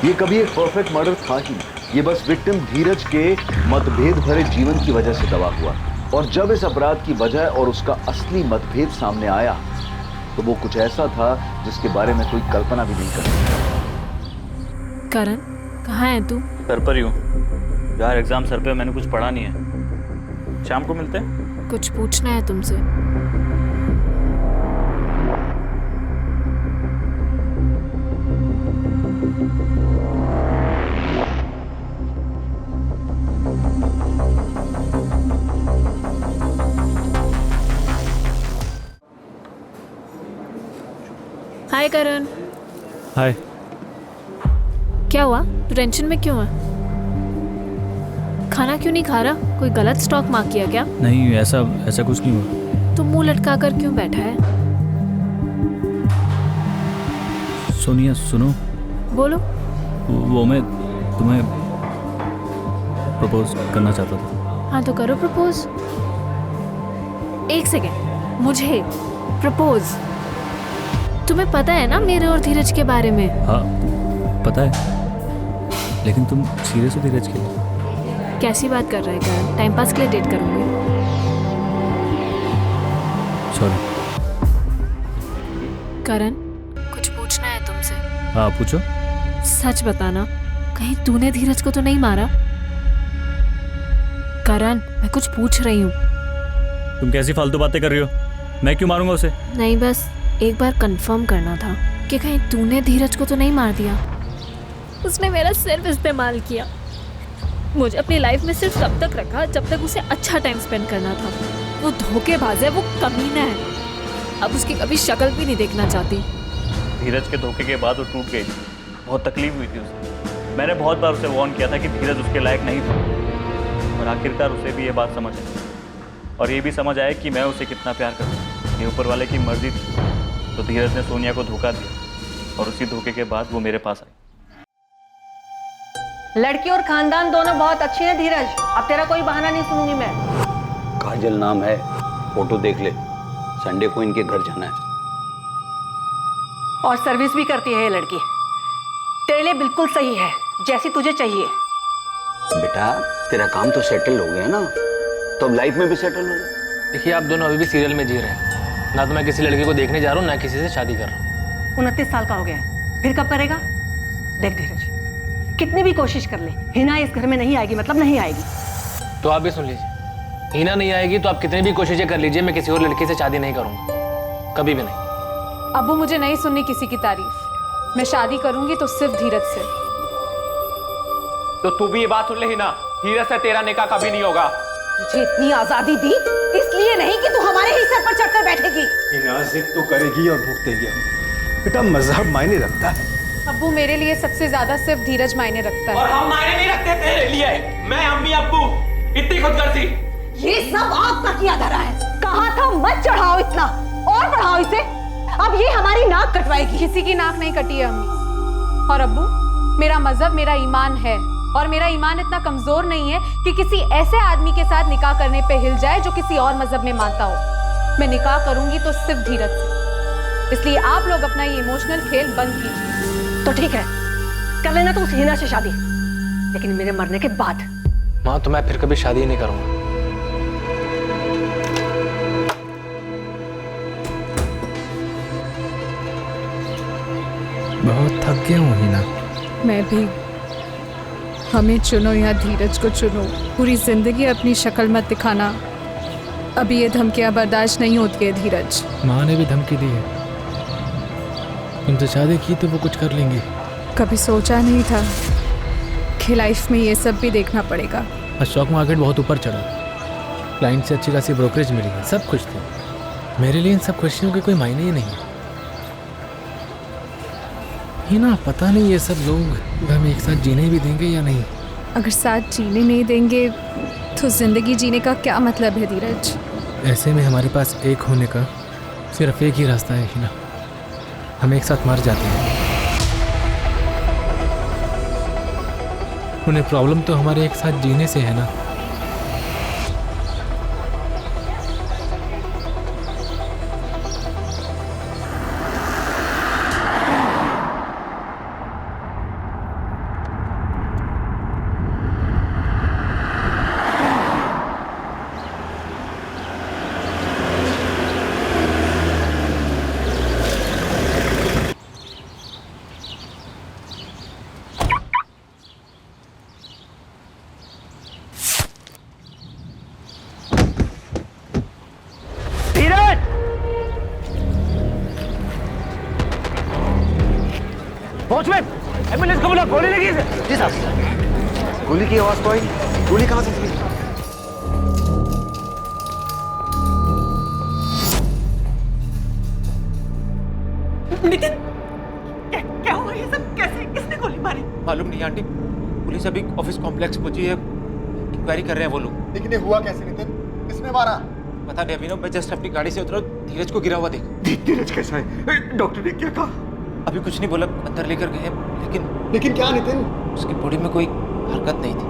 ये कभी एक परफेक्ट मर्डर था ही नहीं। ये बस विक्टिम धीरज के मतभेद भरे जीवन की वजह से दबा हुआ। और जब इस अपराध की वजह और उसका असली मतभेद सामने आया तो वो कुछ ऐसा था जिसके बारे में कोई कल्पना भी नहीं कर सकता। करण, कहाँ है तू? सर पर ही हूँ यार, एग्जाम सर पे, मैंने कुछ पढ़ा नहीं है। शाम को मिलते हैं। कुछ पूछना है तुमसे। हाय करण। हाय। क्या हुआ? तू टेंशन में क्यों है? खाना क्यों नहीं खा रहा? कोई गलत स्टॉक मार्क किया क्या? नहीं, ऐसा कुछ नहीं हुआ। तू मुंह लटका कर क्यों बैठा है? सोनिया सुनो। बोलो। वो मैं तुम्हें प्रपोज करना चाहता था। हाँ तो करो प्रपोज। एक सेकेंड, मुझे प्रपोज? तुम्हें पता है ना मेरे और धीरज के बारे में? हाँ पता है, लेकिन तुम सीरियस हो धीरज के लिए? कैसी बात कर रहे हैं? टाइम पास के लिए डेट करूंगी। सॉरी। करण, कुछ पूछना है तुमसे। हाँ पूछो। सच बताना, कहीं तूने धीरज को तो नहीं मारा? करण, मैं कुछ पूछ रही हूँ। तुम कैसी फालतू बातें कर रही हो? मैं क्यों मारूंगा उसे? नहीं, बस एक बार कंफर्म करना था कि कहीं तूने धीरज को तो नहीं मार दिया। उसने मेरा सिर्फ इस्तेमाल किया। मुझे अपनी लाइफ में सिर्फ तब तक रखा जब तक उसे अच्छा टाइम स्पेंड करना था। वो धोखेबाज है, वो कमीना है। अब उसकी कभी शक्ल भी नहीं देखना चाहती। धीरज के धोखे के बाद वो टूट गई थी, बहुत तकलीफ हुई थी उसे। मैंने बहुत बार उसे वार्न किया था कि धीरज उसके लायक नहीं था, और आखिरकार उसे भी ये बात समझ आई, और ये भी समझ आया कि मैं उसे कितना प्यार करता हूँ। ये ऊपर वाले की मर्जी थी, तो धीरज ने सोनिया को धोखा दिया, और उसी धोखे के बाद वो मेरे पास आई। लड़की और खानदान दोनों बहुत अच्छी है धीरज, अब तेरा कोई बहाना नहीं सुनूंगी मैं। काजल नाम है, फोटो देख ले। संडे को इनके घर जाना है। और सर्विस भी करती है ये लड़की। तेरे लिए बिल्कुल सही है, जैसी तुझे चाहिए। बेटा तेरा काम तो सेटल हो गया ना, तो अब लाइफ में भी सेटल हो जाए। देखिए आप दोनों अभी भी सीरियल में जी रहे हैं। ना तो मैं किसी लड़की को देखने जा रहा हूँ, ना किसी से शादी कर रहा हूँ। 29 साल का हो गया है, फिर कब करेगा? देख धीरज, कितनी भी कोशिश कर ले, हिना इस घर में नहीं आएगी, मतलब नहीं आएगी। तो आप भी सुन लीजिए, हिना नहीं आएगी तो आप कितनी भी कोशिशें कर लीजिए, मैं किसी और लड़की से शादी नहीं करूंगा, कभी भी नहीं। अब्बू, मुझे नहीं सुननी किसी की तारीफ। मैं शादी करूंगी तो सिर्फ धीरज से। तो तू भी ये बात सुन ले हिना, धीरज से तेरा निकाह कभी नहीं होगा। तुझे इतनी आजादी दी इसलिए नहीं कि तू हमारे ही सर पर चढ़कर बैठेगी। जिद तो करेगी और भुगतेगी। बेटा मजहब मायने रखता है। अब्बू, मेरे लिए सबसे ज्यादा सिर्फ धीरज मायने रखता और है। हम मायने नहीं रखते तेरे लिए। मैं, अम्मी, अब्बू इतनी खुदगर्जी। ये सब आपका किया धरा है। कहा था मत चढ़ाओ इतना, और बढ़ाओ इसे। अब ये हमारी नाक कटवाएगी। किसी की नाक नहीं कटी है अम्मी। और अब्बू, मेरा मजहब मेरा ईमान है, और मेरा ईमान इतना कमजोर नहीं है कि किसी ऐसे आदमी के साथ निकाह करने पे हिल जाए जो किसी और मजहब में मानता हो। मैं निकाह करूंगी तो सिर्फ धीरज से। इसलिए आप लोग अपना ये इमोशनल खेल बंद कीजिए। तो ठीक है, कर लेना तो उस हिना से शादी, लेकिन मेरे मरने के बाद। माँ, तो मैं फिर कभी शादी ही नहीं करूंगा। बहुत थक गया हूँ हिना। मैं भी। हमें चुनो या धीरज को चुनो, पूरी जिंदगी अपनी शक्ल मत दिखाना। अभी ये धमकियां बर्दाश्त नहीं होती है धीरज। माँ ने भी धमकी दी है, तुमसे शादी की तो वो कुछ कर लेंगी। कभी सोचा नहीं था कि लाइफ में ये सब भी देखना पड़ेगा। आज स्टॉक मार्केट बहुत ऊपर चढ़ा, क्लाइंट से अच्छी खासी ब्रोकरेज मिली है, सब खुश थे। मेरे लिए इन सब खुशियों के कोई मायने ही नहीं। हिना, पता नहीं ये सब लोग हमें एक साथ जीने भी देंगे या नहीं। अगर साथ जीने नहीं देंगे तो जिंदगी जीने का क्या मतलब है धीरज? ऐसे में हमारे पास एक होने का सिर्फ एक ही रास्ता है हिना, हम एक साथ मर जाते हैं। उन्हें प्रॉब्लम तो हमारे एक साथ जीने से है ना। वॉचमैन एम्बुलेंस को बुला, गोली लगी इसे। जी साहब। गोली की आवाज तो आई नहीं। गोली कहाँ से चली? नितिन, क्या हुआ ये सब? कैसे, किसने गोली मारी? मालूम नहीं आंटी, पुलिस अभी ऑफिस कॉम्प्लेक्स पहुंची है, इंक्वायरी कर रहे हैं वो लोग। लेकिन ये हुआ कैसे नितिन? किसने मारा? पता नहीं अभिनव, मैं जस्ट अपनी गाड़ी से उतरा, धीरज को गिरा हुआ देखा। धीरज कैसा है? डॉक्टर ने क्या कहा? अभी कुछ नहीं बोला, अंदर लेकर गए हैं, लेकिन क्या नितिन? उसकी बॉडी में कोई हरकत नहीं थी।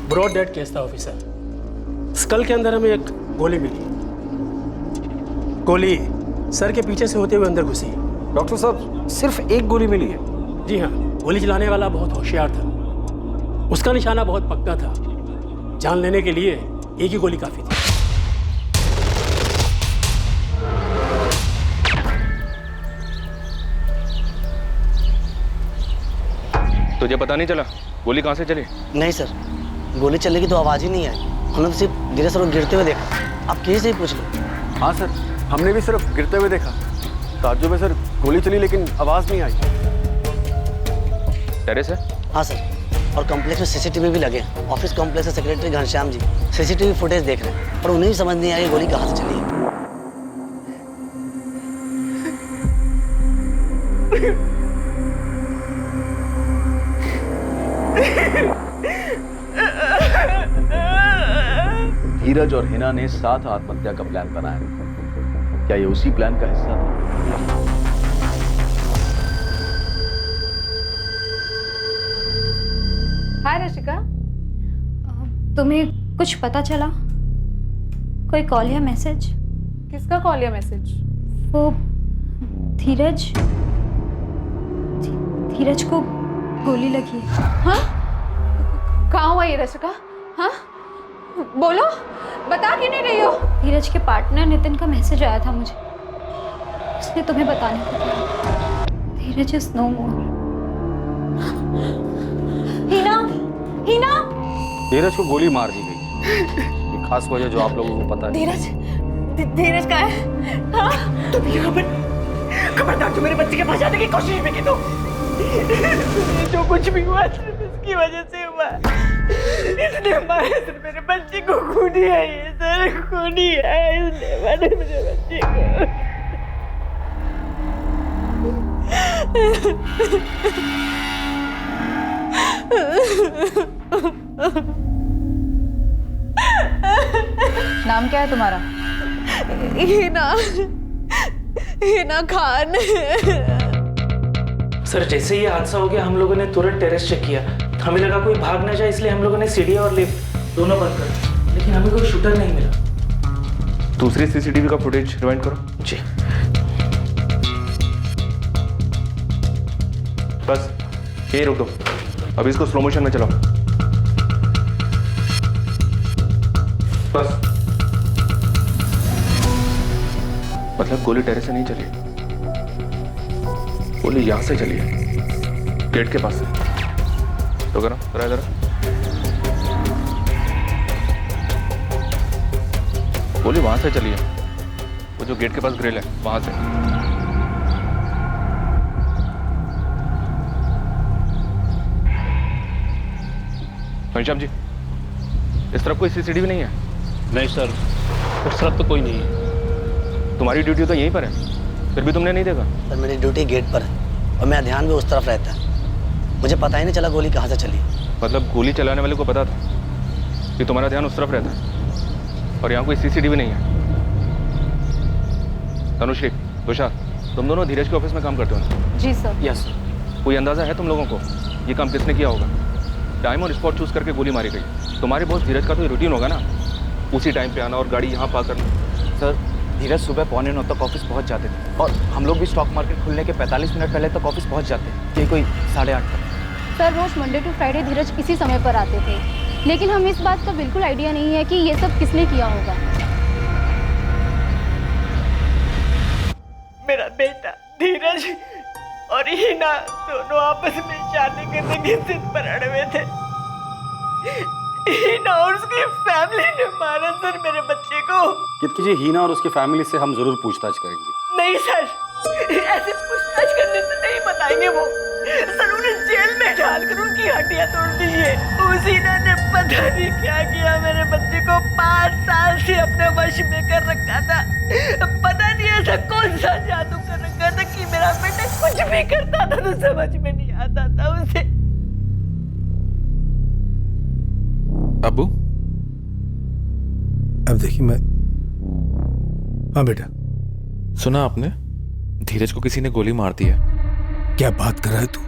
ब्रॉड डेड केस था ऑफिसर। स्कल के अंदर हमें एक गोली मिली। गोली सर के पीछे से होते हुए अंदर घुसी। डॉक्टर साहब, सिर्फ एक गोली मिली है? जी हाँ, गोली चलाने वाला बहुत होशियार था, उसका निशाना बहुत पक्का था। जान लेने के लिए एक ही गोली काफी थी। तुझे पता नहीं चला गोली कहाँ से चली? नहीं सर, गोली चलने की तो आवाज ही नहीं आई। हमने तो सिर्फ धीरे सर को गिरते हुए देखा। आप किसी से ही पूछ लो। हाँ सर, हमने भी सिर्फ गिरते हुए देखा। ताज्जुब में सर, गोली चली लेकिन आवाज नहीं आई। टेरेस है? हाँ सर, और कॉम्प्लेक्स में सीसीटीवी भी लगे हैं। ऑफिस कॉम्प्लेक्स से secretary Ghanshyam ji CCTV footage देख रहे हैं, और उन्हें भी समझ नहीं आई गोली कहाँ से चली है। धीरज और हिना ने साथ आत्महत्या का प्लान बनाया। क्या ये उसी प्लान का हिस्सा था? हाय रशिका। तुम्हें कुछ पता चला? कोई कॉल या मैसेज? किसका कॉल या मैसेज? वो धीरज धीरज को गोली लगी है। हाँ, कहाँ हुआ ये रशिका? हाँ, बोलो, बता क्यों नहीं रही हो? धीरज के पार्टनर नितिन का मैसेज आया था मुझे, उसने तुम्हें बताने को कहा। धीरज इज नो मोर। हिना, हिना, धीरज को गोली मार दी गई। ये खास वजह जो आप लोगों को पता है। धीरज कहाँ है? हाँ? तुम यहाँ पर खबरदार, जो मेरे बच्चे के पास जाने की कोशिश भी की तो जो कुछ भी हुआ सिर्फ इसकी वजह से हुआ। इसने मारा सिर्फ मेरे बच्चे को। खूनी है ये सर, खूनी है। इसने मारा मेरे बच्चे को। नाम क्या है तुम्हारा? हिना, हिना खान। सर, जैसे ही हादसा हो गया हम लोगों ने तुरंत टेरेस चेक किया। हमें लगा कोई भाग ना जाए, इसलिए हम लोगों ने सीढ़ियाँ और लिफ्ट दोनों बंद कर दी, लेकिन हमें कोई शूटर नहीं मिला। दूसरी सीसीटीवी का फुटेज रिवाइंड करो। जी। बस यही रोक दो, अभी इसको स्लो मोशन में चलाओ। बस। मतलब गोली टेरेस से नहीं चली, गोली यहां से चली है, गेट के पास से। तो करो जरा इधर। गोली वहां से चली है, वो जो गेट के पास ग्रिल है वहां से। घनश्याम जी, इस तरफ कोई सीसीटीवी नहीं है? नहीं सर, उस तरफ तो कोई नहीं है। तुम्हारी ड्यूटी तो यहीं पर है, फिर भी तुमने नहीं देखा? सर, मेरी ड्यूटी गेट पर है और मेरा ध्यान भी उस तरफ रहता है। मुझे पता ही नहीं चला गोली कहाँ से चली। मतलब गोली चलाने वाले को पता था कि तुम्हारा ध्यान उस तरफ रहता है और यहाँ कोई सीसीटीवी नहीं है? तनुश्री, तुषार, तुम दोनों धीरज के ऑफिस में काम करते हो ना? जी सर। Yes sir. कोई अंदाजा है तुम लोगों को ये काम किसने किया होगा? टाइम और स्पॉट चूज करके गोली मारी गई। तुम्हारे बॉस धीरज का तो रूटीन होगा ना, उसी टाइम पे आना और गाड़ी यहाँ पार्क करना। सर, धीरज सुबह 9:15 तक ऑफिस पहुंच जाते थे और हम लोग भी स्टॉक मार्केट खुलने के 45 मिनट पहले तक ऑफिस पहुंच जाते। ये कोई 8:30 तक। सर, रोज मंडे टू फ्राइडे धीरज इसी समय पर आते थे, लेकिन हमें इस बात का बिल्कुल आइडिया नहीं है कि ये सब किसने किया होगा। मेरा बेटा धीरज और हिना दोनों आपस में शादी करने की जिद पर अड़े हुए थे। हिना और उसकी फैमिली ने मारा सर मेरे बच्चे को। कीजिए, हीना और उसकी फैमिली से हम जरूर पूछताछ करेंगे। नहीं सर, ऐसे पूछताछ करने से नहीं बताएंगे वो। सर उन्हें जेल में डालकर उनकी हड्डियां तोड़ दी है। उस हीना ने पता नहीं क्या किया, मेरे बच्चे को 5 साल से अपने वश में कर रखा था। पता नहीं ऐसा कौन सा जादू कर रखा था कि मेरा बेटा कुछ भी करता था तो समझ में नहीं आता था उसे। अबू, अब देखिए मैं, हाँ बेटा। सुना आपने, धीरज को किसी ने गोली मार दी है। क्या बात कर रहा है तू?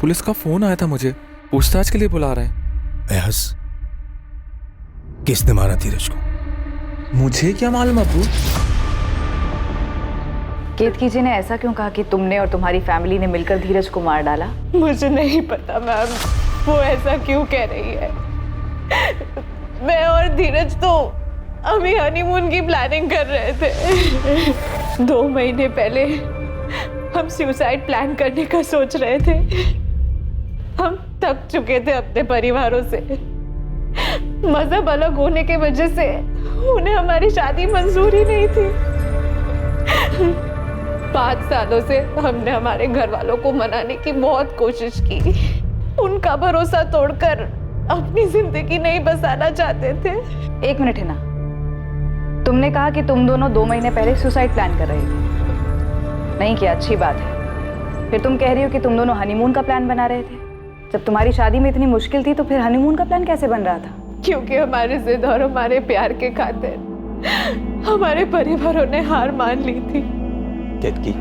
पुलिस का फोन आया था मुझे, पूछताछ के लिए बुला रहे हैं। अयाज, किसने मारा धीरज को? मुझे क्या मालूम अबू। केतकी जी ने ऐसा क्यों कहा कि तुमने और तुम्हारी फैमिली ने मिलकर धीरज को मार डाला? मुझे नहीं पता मैम, वो ऐसा क्यों कह रही है। मैं और धीरज तो अभी हनीमून की प्लानिंग कर रहे थे। 2 महीने पहले हम सुसाइड प्लान करने का सोच रहे थे। हम थक चुके थे अपने परिवारों से। मजहब अलग होने की वजह से उन्हें हमारी शादी मंजूर ही नहीं थी। 5 सालों से हमने हमारे घर वालों को मनाने की बहुत कोशिश की। उनका भरोसा तोड़कर अपनी जिंदगी नहीं बसाना चाहते थे। 1 मिनट है ना, तुमने कहा कि तुम दोनों 2 महीने पहले सुसाइड प्लान कर रहे थे। नहीं किया, अच्छी बात है। फिर तुम कह रही हो कि तुम दोनों हनीमून का प्लान बना रहे थे। जब तुम्हारी शादी में इतनी मुश्किल थी तो फिर हनीमून का प्लान कैसे बन रहा था? क्योंकि हमारे जिद और हमारे प्यार के खातिर हमारे परिवारों ने हार मान ली थी। केतकी,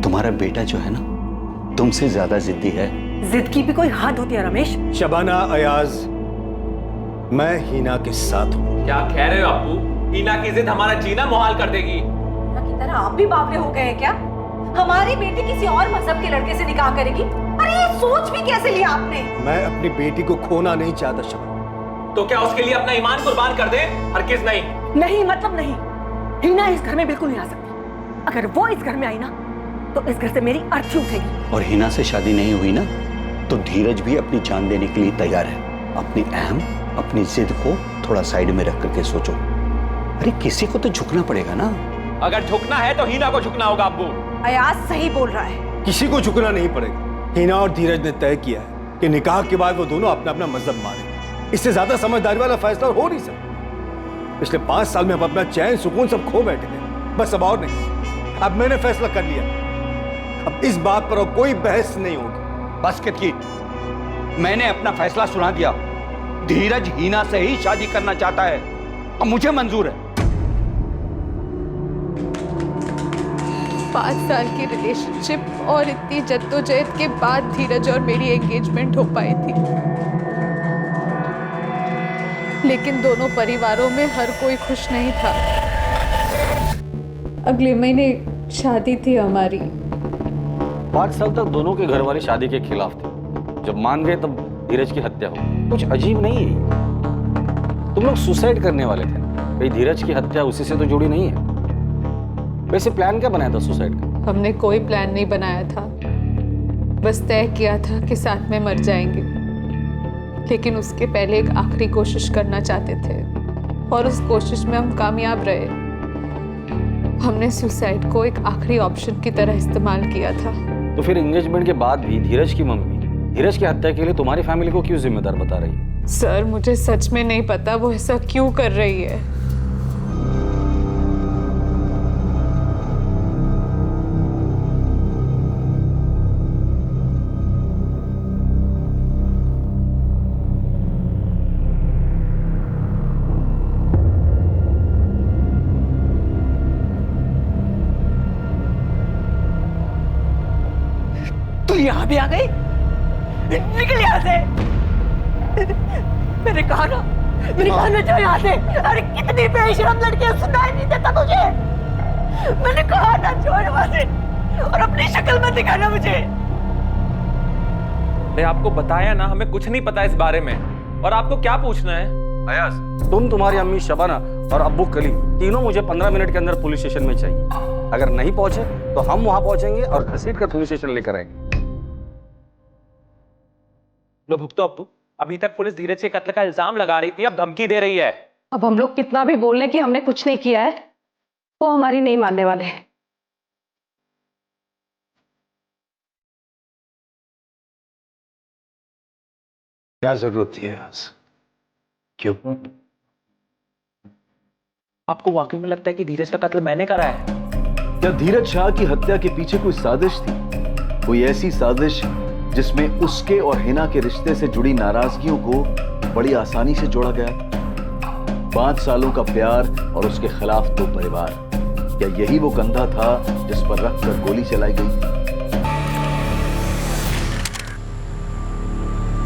तुम्हारा बेटा जो है ना, तुमसे ज्यादा जिद्दी है। जिद की भी कोई हद होती है रमेश। शबाना, अयाज, मैं हीना के साथ हूँ। क्या कह रहे हो अप्पू? हीना की जिद हमारा जीना मुहाल कर देगी। की तरह आप भी बावले हो गए हैं क्या? हमारी बेटी किसी और मजहब के लड़के से निकाह करेगी? अरे ये सोच भी कैसे लिया आपने? मैं अपनी बेटी को खोना नहीं चाहता शबाना। तो क्या उसके लिए अपना ईमान कुर्बान कर दे? हरगिज़ नहीं। नहीं मतलब नहीं। हीना इस घर में बिल्कुल नहीं आ सकती। अगर वो इस घर में आई ना तो इस घर से मेरी अर्थी उठेगी। और हीना से शादी नहीं हुई ना तो धीरज भी अपनी जान देने के लिए तैयार है। अपनी अहम, अपनी जिद को थोड़ा साइड में रख करके सोचो। अरे किसी को तो झुकना पड़ेगा ना। अगर झुकना है तो हीना को झुकना होगा अब्बू। अयाज सही बोल रहा है। किसी को झुकना नहीं पड़ेगा। हीना और धीरज ने तय किया है कि निकाह के बाद वो दोनों अपना अपना मजहब मानेंगे। इससे ज्यादा समझदारी वाला फैसला हो नहीं सकता। पिछले 5 साल में हम अपना चैन सुकून सब खो बैठे थे, बस अब और नहीं। अब मैंने फैसला कर लिया, अब इस बात पर कोई बहस नहीं होगी। बस केतकी, मैंने अपना फैसला सुना दिया। धीरज हीना से ही शादी करना चाहता है और मुझे मंजूर है। 5 साल की रिलेशनशिप और इतनी जद्दोजहद के बाद धीरज और मेरी एंगेजमेंट हो पाई थी। लेकिन दोनों परिवारों में हर कोई खुश नहीं था। अगले महीने शादी थी हमारी। 5 साल तक दोनों के घर वाले शादी के खिलाफ थे। जब मान गए तब धीरज की हत्या हो। कुछ अजीब नहीं है। तुम लोग सुसाइड करने वाले थे, कहीं धीरज की हत्या उसी से तो जुड़ी नहीं है। वैसे प्लान क्या बनाया था सुसाइड का? हमने कोई प्लान नहीं बनाया था, बस तय किया था कि साथ में मर जाएंगे। लेकिन उसके पहले एक आखिरी कोशिश करना चाहते थे और उस कोशिश में हम कामयाब रहे। हमने सुसाइड को एक आखिरी ऑप्शन की तरह इस्तेमाल किया था। तो फिर एंगेजमेंट के बाद भी धीरज की मम्मी धीरज की हत्या के लिए तुम्हारी फैमिली को क्यों जिम्मेदार बता रही है? सर मुझे सच में नहीं पता वो ऐसा क्यों कर रही है। यहाँ भी आ गई? निकल यहाँ से। मैंने कहा ना जाओ यहाँ से। अरे कितनी बेशरम लड़की है, सुनाई नहीं देता तुझे? मैंने कहा ना छोड़ वहाँ से और अपनी शक्ल मत दिखाना मुझे। मैं आपको बताया ना, हमें कुछ नहीं पता इस बारे में। और आपको क्या पूछना है? अयाज, तुम, तुम्हारी अम्मी शबाना और अब्बू कलीम तीनों मुझे 15 मिनट के अंदर पुलिस स्टेशन में चाहिए। अगर नहीं पहुंचे तो हम वहां पहुंचेंगे और घसीट कर पुलिस स्टेशन लेकर आएंगे। लो भुगतो अब्बू। अभी तक पुलिस धीरज के कत्ल का इल्जाम लगा रही थी, अब धमकी दे रही है। अब हम लोग कितना भी बोल लें कि हमने कुछ नहीं किया है, वो हमारी नहीं मानने वाले हैं। क्या जरूरत थी आज? क्यों? आपको वाकई में लगता है कि धीरज का कत्ल मैंने करा है? क्या धीरज शाह की हत्या के पीछे कोई साजिश थी? कोई ऐसी साजिश जिसमें उसके और हिना के रिश्ते से जुड़ी नाराजगियों को बड़ी आसानी से जोड़ा गया? 5 सालों का प्यार और उसके खिलाफ 2 परिवार, क्या यही वो कंधा था जिस पर रखकर गोली चलाई गई?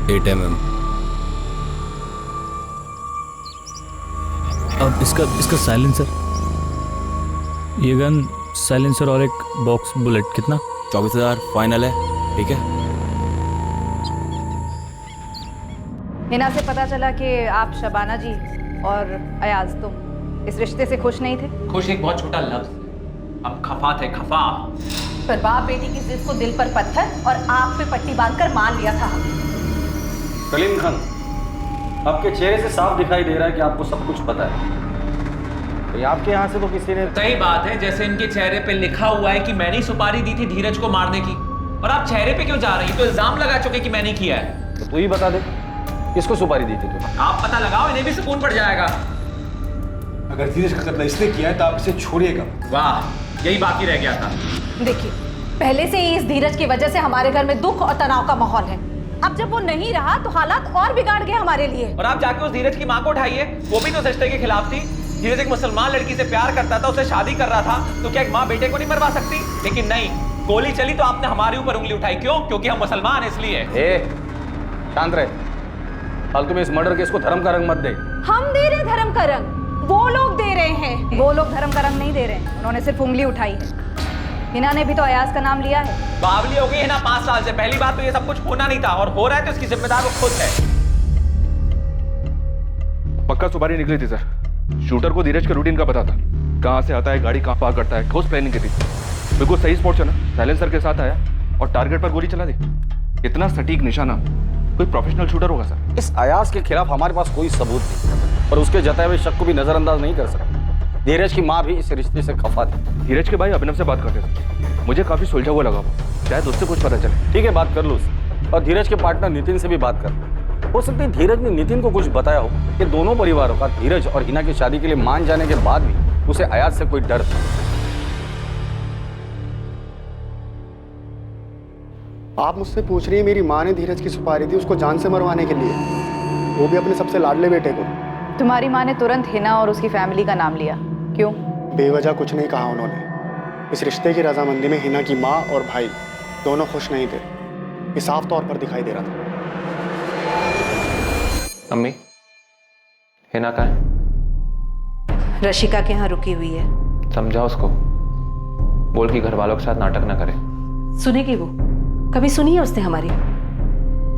8 mm। अब इसका साइलेंसर, ये गन साइलेंसर और एक बॉक्स बुलेट कितना? 24,000 फाइनल है। ठीक है। हिना से पता चला कि आप शबाना जी और अयाज तुम इस रिश्ते से खुश नहीं थे। खुश एक बहुत छोटा लफ्ज, हम खफा थे, खफा। पर बाप बेटी की जिद को दिल पर पत्थर और आंख पे पट्टी बांधकर मान लिया था। कलीम खान, आपके चेहरे से साफ दिखाई दे रहा है कि आपको सब कुछ पता है। तो आपके यहाँ से तो किसी ने सही बात है, जैसे इनके चेहरे पे लिखा हुआ है कि मैंने ही सुपारी दी थी धीरज को मारने की। और आप चेहरे पे क्यों जा रही? तो इल्जाम लगा चुके कि मैंने किया है। तो तू ही बता दे, किसको सुपारी दी थी तू? आप पता लगाओ, इन्हें भी सुकून पड़ जाएगा। अगर धीरज का कत्ल इसने किया है तो आप इसे छोड़िएगा। वाह, यही बाकी रह गया था। देखिए, पहले से ही इस धीरज की वजह से हमारे घर में दुख और तनाव का माहौल है। अब जब वो नहीं रहा तो हालात और बिगाड़ गए हमारे लिए। और आप जाके उस धीरज की माँ को उठाइए, वो भी तो रिश्ते के खिलाफ थी। धीरज एक मुसलमान लड़की से प्यार करता था, उसे शादी कर रहा था, तो क्या एक माँ बेटे को नहीं मरवा सकती? लेकिन नहीं, गोली चली तो आपने हमारे ऊपर उंगली उठाई। क्यों? क्योंकि हम मुसलमान इसलिए। शांत रहे, फालतू में इस मर्डर केस को धर्म का रंग मत दे। हम दे रहे धर्म का रंग, वो लोग दे रहे हैं। वो लोग धर्म का रंग नहीं दे रहे हैं, उन्होंने सिर्फ उंगली उठाई है। हिना ने भी तो अयाज का नाम लिया है। बावली हो गई है ना 5 साल से। पहली बात तो ये सब कुछ होना नहीं था, और हो रहा है तो इसकी जिम्मेदार वो खुद है। पक्का सुपारी निकली थी सर। शूटर को धीरज के रूटीन का पता था, कहाँ से आता है, गाड़ी कहाँ पार्क करता है, ठोस प्लानिंग की थी। बिल्कुल सही स्पॉट चला, साइलेंसर के साथ आया और टारगेट पर गोली चला दी। इतना सटीक निशाना कोई प्रोफेशनल शूटर होगा सर। इस अयाज के खिलाफ हमारे पास कोई सबूत नहीं, और उसके जताए हुए शक को भी नजरअंदाज नहीं कर सकते। धीरज की माँ भी इस रिश्ते से खफा थी। धीरज के भाई अभिनव से बात करते थे, मुझे काफी सुलझा हुआ लगा वो, शायद उससे कुछ पता चले। ठीक है, बात कर लो उससे, और धीरज के पार्टनर नितिन से भी बात कर। हो सकती है धीरज ने नितिन को कुछ बताया हो कि दोनों परिवारों का धीरज और हिना की शादी के लिए मान जाने के बाद भी उसे अयाज से कोई डर था। आप मुझसे पूछ रही हैं मेरी माँ ने धीरज की सुपारी दी उसको जान से मरवाने के लिए, वो भी अपने सबसे लाडले बेटे को। तुम्हारी माँ ने तुरंत हिना और उसकी फैमिली का नाम लिया, क्यों? बेवजह कुछ नहीं कहा उन्होंने। इस रिश्ते की रजामंदी में हिना की माँ और भाई दोनों खुश नहीं थे, ये साफ तौर पर दिखाई दे रहा था। अम्मी, हिना कहाँ है? रशिका के यहाँ रुकी हुई है। समझा उसको, बोल कि घर वालों के साथ नाटक ना करे। सुनेगी वो? कभी सुनी है उसने हमारी?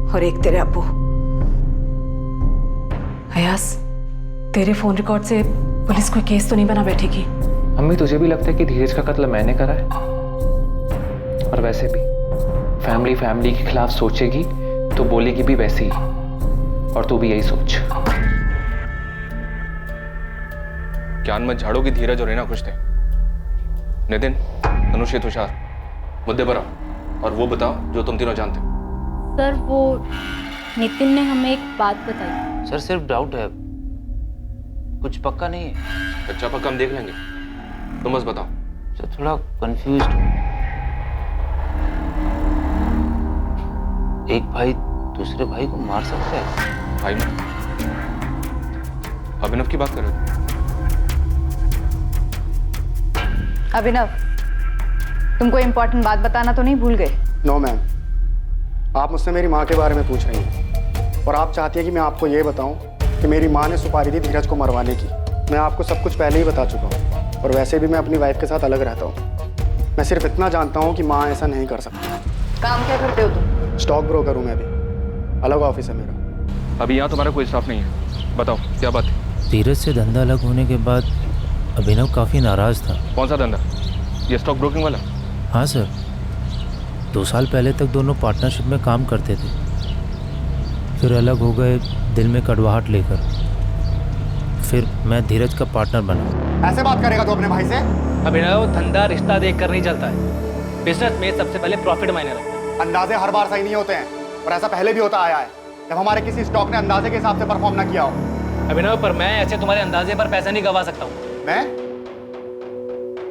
और एक तेरे अब्बू। अयास, तेरे फोन रिकॉर्ड से पुलिस कोई केस तो नहीं बना बैठेगी? अम्मी, तुझे भी लगता है कि धीरज का कत्ल मैंने करा है? और वैसे भी फैमिली के खिलाफ सोचेगी तो बोलेगी भी वैसे ही, और तू भी यही सोच। ज्ञान मत झाड़ो कि धीरज और हिना खुश थे। नितिन, तनुषी, तुषार, मुद्दे पर आओ और वो बताओ जो तुम तीनों जानते हो। सर, वो नितिन ने हमें एक बात बताई। सर, सिर्फ डाउट है, कुछ पक्का नहीं है। अच्छा पक्का हम देख लेंगे, तुम बस बताओ। सर, थोड़ा कंफ्यूज्ड हूँ। एक भाई दूसरे भाई को मार सकता है? भाई में अभिनव की बात कर रहे थे। अभिनव, तुम कोई इंपॉर्टेंट बात बताना तो नहीं भूल गए? नो मैम, आप मुझसे मेरी माँ के बारे में पूछ रही हैं और आप चाहती हैं कि मैं आपको ये बताऊं कि मेरी माँ ने सुपारी दी धीरज को मरवाने की। मैं आपको सब कुछ पहले ही बता चुका हूँ, और वैसे भी मैं अपनी वाइफ के साथ अलग रहता हूँ। मैं सिर्फ इतना जानता हूँ कि माँ ऐसा नहीं कर सकती। काम क्या करते हो तुम? स्टॉक ब्रोकर हूँ मैं भी, अलग ऑफिस है मेरा। अभी यहाँ तुम्हारा कोई स्टाफ नहीं है, बताओ क्या बात है? धीरज से धंधा अलग होने के बाद अभिनव काफ़ी नाराज़ था। कौन सा धंधा? ये स्टॉक ब्रोकिंग वाला? हाँ सर, 2 साल पहले तक दोनों पार्टनरशिप में काम करते थे, फिर अलग हो गए दिल में कड़वाहट लेकर। फिर मैं धीरज का पार्टनर बना। ऐसे बात करेगा तो अपने भाई से? अभिनव, धंधा रिश्ता देखकर नहीं चलता है। बिजनेस में सबसे पहले प्रॉफिट मायने रखता है। अंदाजे हर बार सही नहीं होते हैं, और ऐसा पहले भी होता आया है। जब हमारे किसी स्टॉक ने अंदाजे के हिसाब से परफॉर्म ना किया हो। अभिनव, पर मैं ऐसे तुम्हारे अंदाजे पर पैसा नहीं गवा सकता हूँ। मैं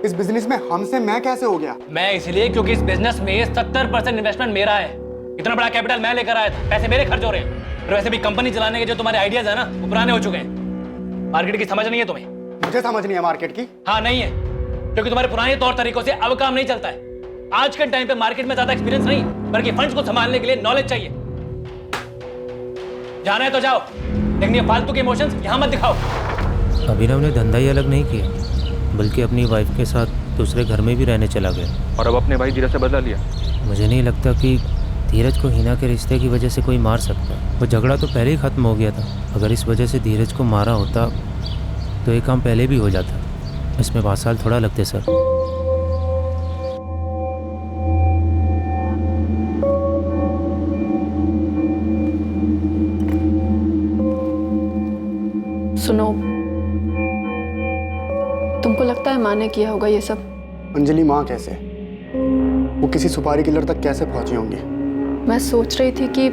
इस बिजनेस में हमसे मैं कैसे हो गया? मैं इसलिए क्योंकि इस बिजनेस में 70% इन्वेस्टमेंट मेरा है। इतना बड़ा कैपिटल मैं लेकर आया था, पैसे मेरे खर्च हो रहे हैं। और वैसे भी कंपनी चलाने के जो तुम्हारे आइडियाज है ना, वो पुराने हो चुके हैं। मार्केट की समझ नहीं है तुम्हें। मुझे समझ नहीं है मार्केट की। हाँ नहीं है, क्योंकि तुम्हारे पुराने तौर तरीकों से अब काम नहीं चलता है। आज के टाइम पे मार्केट में ज्यादा एक्सपीरियंस नहीं, बल्कि फंड्स को संभालने के लिए नॉलेज चाहिए। जाना है तो जाओ, लेकिन ये फालतू के इमोशंस यहां मत दिखाओ। अभिनव ने धंधा ही अलग नहीं किया, बल्कि अपनी वाइफ के साथ दूसरे घर में भी रहने चला गया। और अब अपने भाई धीरज से बदला लिया। मुझे नहीं लगता कि धीरज को हिना के रिश्ते की वजह से कोई मार सकता। वो झगड़ा तो पहले ही खत्म हो गया था। अगर इस वजह से धीरज को मारा होता तो ये काम पहले भी हो जाता। इसमें 5 साल थोड़ा लगते सर। सुनो, तुमको लगता है माँ ने किया होगा ये सब? अंजलि माँ कैसे? वो किसी सुपारी किलर तक कैसे पहुंची होंगी? मैं सोच रही थी कि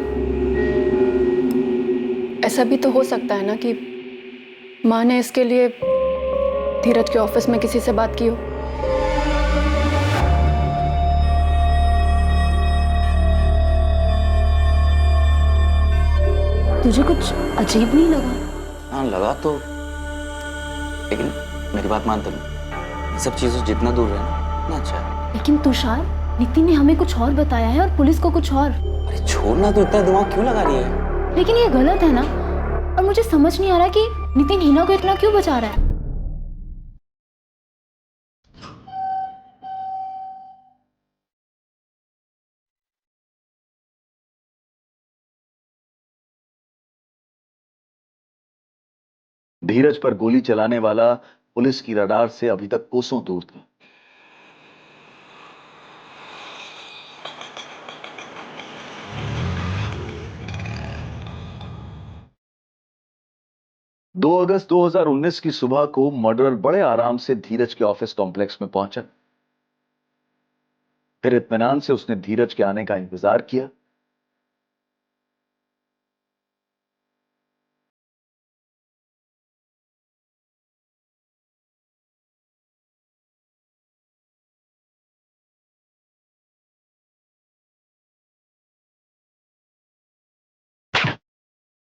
ऐसा भी तो हो सकता है ना कि माँ ने इसके लिए धीरज के ऑफिस में किसी से बात की हो। तुझे कुछ अजीब नहीं लगा? हाँ लगा तो, लेकिन मेरी बात मान तुम, इन सब चीजों से जितना दूर रहे ना अच्छा है। लेकिन तुषार, नितिन ने हमें कुछ और बताया है और पुलिस को कुछ और। अरे छोड़ना, तो इतना दिमाग क्यों लगा रही है? लेकिन ये गलत है ना, और मुझे समझ नहीं आ रहा कि नितिन हिना को इतना क्यों बचा रहा है। धीरज पर गोली चलाने वाला पुलिस की रडार से अभी तक कोसों दूर था। दो अगस्त 2019 की सुबह को मर्डरर बड़े आराम से धीरज के ऑफिस कॉम्प्लेक्स में पहुंचा। फिर इत्मीनान से उसने धीरज के आने का इंतजार किया।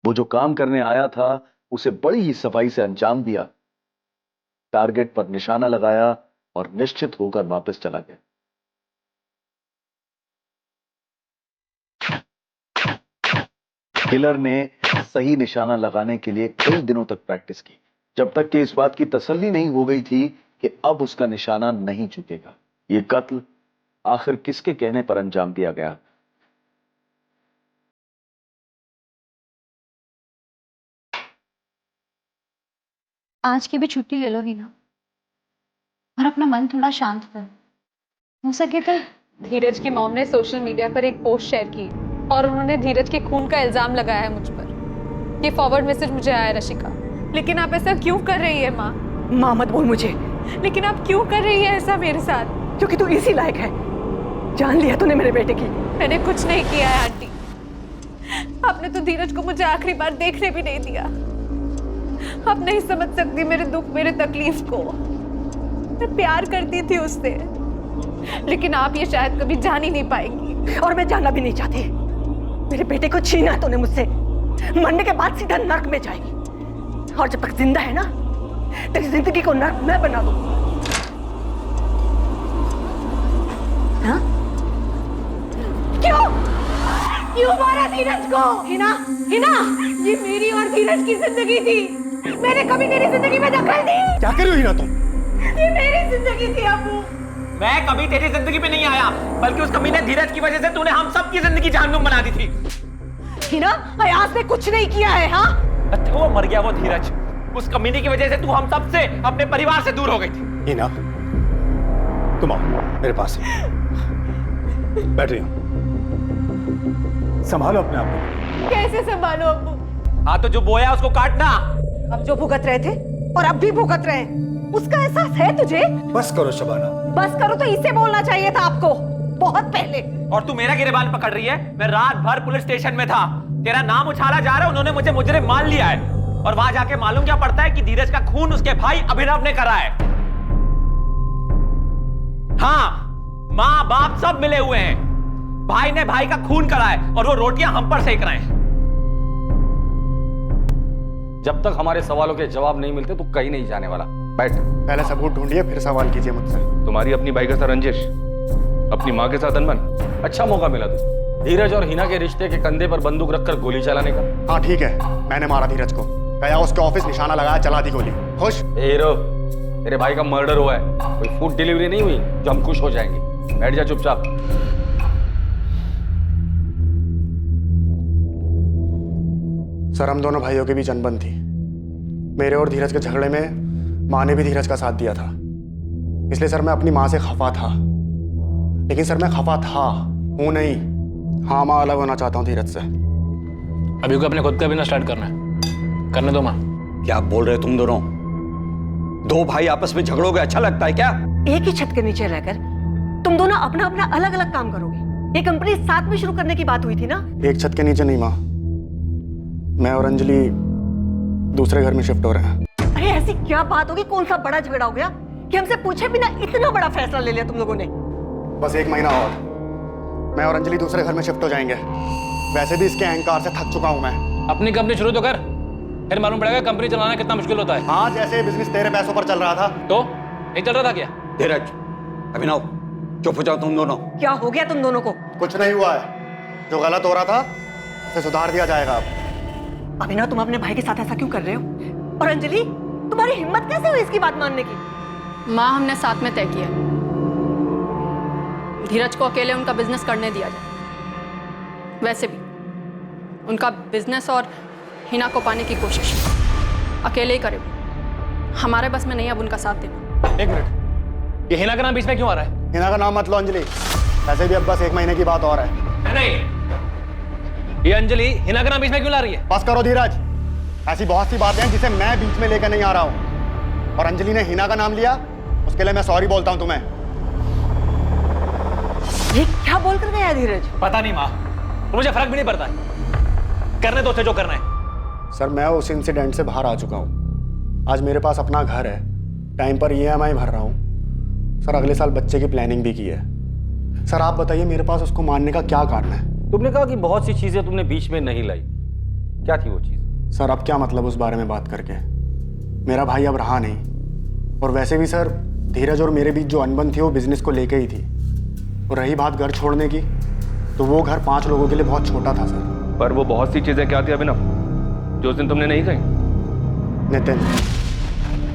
वो जो काम करने आया था उसे बड़ी ही सफाई से अंजाम दिया, टारगेट पर निशाना लगाया और निश्चित होकर वापस चला गया। किलर ने सही निशाना लगाने के लिए कई दिनों तक प्रैक्टिस की, जब तक कि इस बात की तसल्ली नहीं हो गई थी कि अब उसका निशाना नहीं चुकेगा। यह कत्ल आखिर किसके कहने पर अंजाम दिया गया? आज की भी छुट्टी ले लो हिना, और अपना मन थोड़ा शांत कर। हो सके तो धीरज की मॉम ने सोशल मीडिया पर एक पोस्ट शेयर की और उन्होंने धीरज के खून का इल्जाम लगाया है मुझ पर। ये फॉरवर्ड मैसेज मुझे आया रशिका। लेकिन आप ऐसा क्यों कर रही है माँ? माँ मत बोल मुझे। लेकिन आप क्यों कर रही है ऐसा मेरे साथ? क्योंकि तू इसी लायक है। जान लिया तूने मेरे बेटे की। मैंने कुछ नहीं किया है आंटी। आपने तो धीरज को मुझे आखिरी बार देखने भी नहीं दिया। आप नहीं समझ सकती मेरे दुख, मेरे तकलीफ को। मैं प्यार करती थी उससे, लेकिन आप ये शायद कभी जान ही नहीं पाएंगी। और मैं जानना भी नहीं चाहती। मेरे बेटे को छीना है तूने मुझसे। मरने के बाद सीधा नर्क में जाएगी, और जब तक जिंदा है ना, तेरी जिंदगी को नर्क मैं बना दूं। हाँ? क्यों क्यों मारा धीरज को? हिना, हिना, ये मेरी और धीरज की जिंदगी थी। मैंने कभी तेरी जिंदगी में दखल दी? क्या कर रही हो हिना तुम? ये मेरी जिंदगी थी अबू। मैं कभी तेरी जिंदगी में नहीं आया, बल्कि उस कमीने धीरज की वजह से तूने हम सब की जिंदगी जहन्नुम बना दी थी। हिना, अयाज ने कुछ नहीं किया है। हाँ, अच्छा वो मर गया वो धीरज। उस कमीने की वजह से तू हम सब से, अपने परिवार से दूर हो गई थी। हिना, तुम आओ मेरे पास। बैठ रही हो, संभालो अपने आप को। कैसे संभालो अब्बू? हाँ तो जो बोया उसको काटना। अब जो भुगत रहे थे और अब भी भुगत रहे, उसका एहसास है तुझे? बस करो शबाना। बस करो तो इसे बोलना चाहिए था आपको बहुत पहले। और तू मेरा गिरेबान पकड़ रही है? मैं रात भर पुलिस स्टेशन में था, तेरा नाम उछाला जा रहा है, उन्होंने मुझे मुजरिम मान लिया है। और वहां जाके मालूम क्या पड़ता है कि धीरज का खून उसके भाई अभिनव ने करा है। हाँ, मां बाप सब मिले हुए हैं। भाई ने भाई का खून करा है और वो रोटियां हम पर सेक रहे हैं। जब तक हमारे सवालों के जवाब नहीं मिलते तो कहीं नहीं जाने वाला। बैठ। पहले सबूत ढूंढिए, फिर सवाल कीजिए मुझसे। तुम्हारी अपनी भाई के साथ रंजिश, अपनी माँ के साथ अनबन। अच्छा मौका मिला तुझे धीरज और हिना के रिश्ते के कंधे पर बंदूक रखकर गोली चलाने का। हाँ ठीक है, मैंने मारा धीरज को, गया उसके ऑफिस, निशाना लगाया, चला दी गोली। खुश? हीरो, तेरे भाई का मर्डर हुआ है, कोई फूड डिलीवरी नहीं हुई जो हम खुश हो जाएंगे। बैठ जा चुपचाप। सर, हम दोनों भाइयों के बीच अनबन थी। मेरे और धीरज के झगड़े में माँ ने भी धीरज का साथ दिया था, इसलिए सर मैं अपनी माँ से खफा था। लेकिन सर मैं खफा था, हूं नहीं। हाँ, माँ अलग होना चाहता हूँ धीरज से। अभी को अपने खुद का बिजनेस स्टार्ट करना है, करने दो माँ। क्या बोल रहे हो तुम दोनों? दो भाई आपस में झगड़ोगे अच्छा लगता है क्या? एक ही छत के नीचे रहकर तुम दोनों अपना अपना अलग अलग काम करोगे। ये कंपनी साथ में शुरू करने की बात हुई थी ना? एक छत के नीचे नहीं माँ, मैं और अंजलि दूसरे घर में शिफ्ट हो रहे हैं। अरे ऐसी क्या बात होगी, कौन सा बड़ा झगड़ा हो गया कि हमसे पूछे बिना इतना बड़ा फैसला ले लिया तुम लोगों ने? बस 1 महीना और, मैं और अंजलि दूसरे घर में शिफ्ट हो जाएंगे। वैसे भी इसके अहंकार से थक चुका हूं मैं। अपनी कंपनी शुरू तो कर, फिर मालूम पड़ेगा कंपनी चलाना कितना मुश्किल होता है। हाँ, जैसे बिजनेस तेरे पैसों पर चल रहा था। तो नहीं चल रहा था क्या? धीरज, अभिनव, चुप हो जाओ तुम दोनों। क्या हो गया तुम दोनों को? कुछ नहीं हुआ है, जो गलत हो रहा था उसे सुधार दिया जाएगा अब। अभिनव, तुम अपने भाई के साथ ऐसा क्यों कर रहे हो? और अंजलि, तुम्हारी हिम्मत कैसे हुई इसकी बात मानने की? माँ, हमने साथ में तय किया है, धीरज को अकेले उनका बिजनेस करने दिया जाए। वैसे भी उनका बिजनेस और हिना को पाने की कोशिश अकेले ही करे, हमारे बस में नहीं अब उनका साथ देना। 1 मिनट, ये हिना का नाम बीच में क्यों आ रहा है? हिना का नाम मत लो अंजलि, वैसे भी अब बस 1 महीने की बात और है। नहीं, ये अंजलि हिना का नाम बीच में क्यों ला रही है? बस करो धीरज, ऐसी बहुत सी बातें हैं जिसे मैं बीच में लेकर नहीं आ रहा हूं। और अंजलि ने हिना का नाम लिया, उसके लिए मैं सॉरी बोलता हूं तुम्हें। ये क्या बोल कर गया धीरज? पता नहीं माँ, मुझे फर्क भी नहीं पड़ता, करने दो उसे जो करना है। सर, मैं उस इंसिडेंट से बाहर आ चुका हूं। आज मेरे पास अपना घर है, टाइम पर EMI भर रहा हूं। सर, अगले साल बच्चे की प्लानिंग भी की है। सर, आप बताइए मेरे पास उसको मारने का क्या कारण है? तुमने कहा कि बहुत सी चीजें तुमने बीच में नहीं लाई, क्या थी वो चीज? सर, अब क्या मतलब उस बारे में बात करके? मेरा भाई अब रहा नहीं। और वैसे भी सर, धीरज और मेरे बीच जो अनबन थी वो बिजनेस को लेके ही थी। और रही बात घर छोड़ने की, तो वो घर 5 लोगों के लिए बहुत छोटा था सर। पर वो बहुत सी चीजें क्या थी अभिनव जो उस दिन तुमने नहीं कही?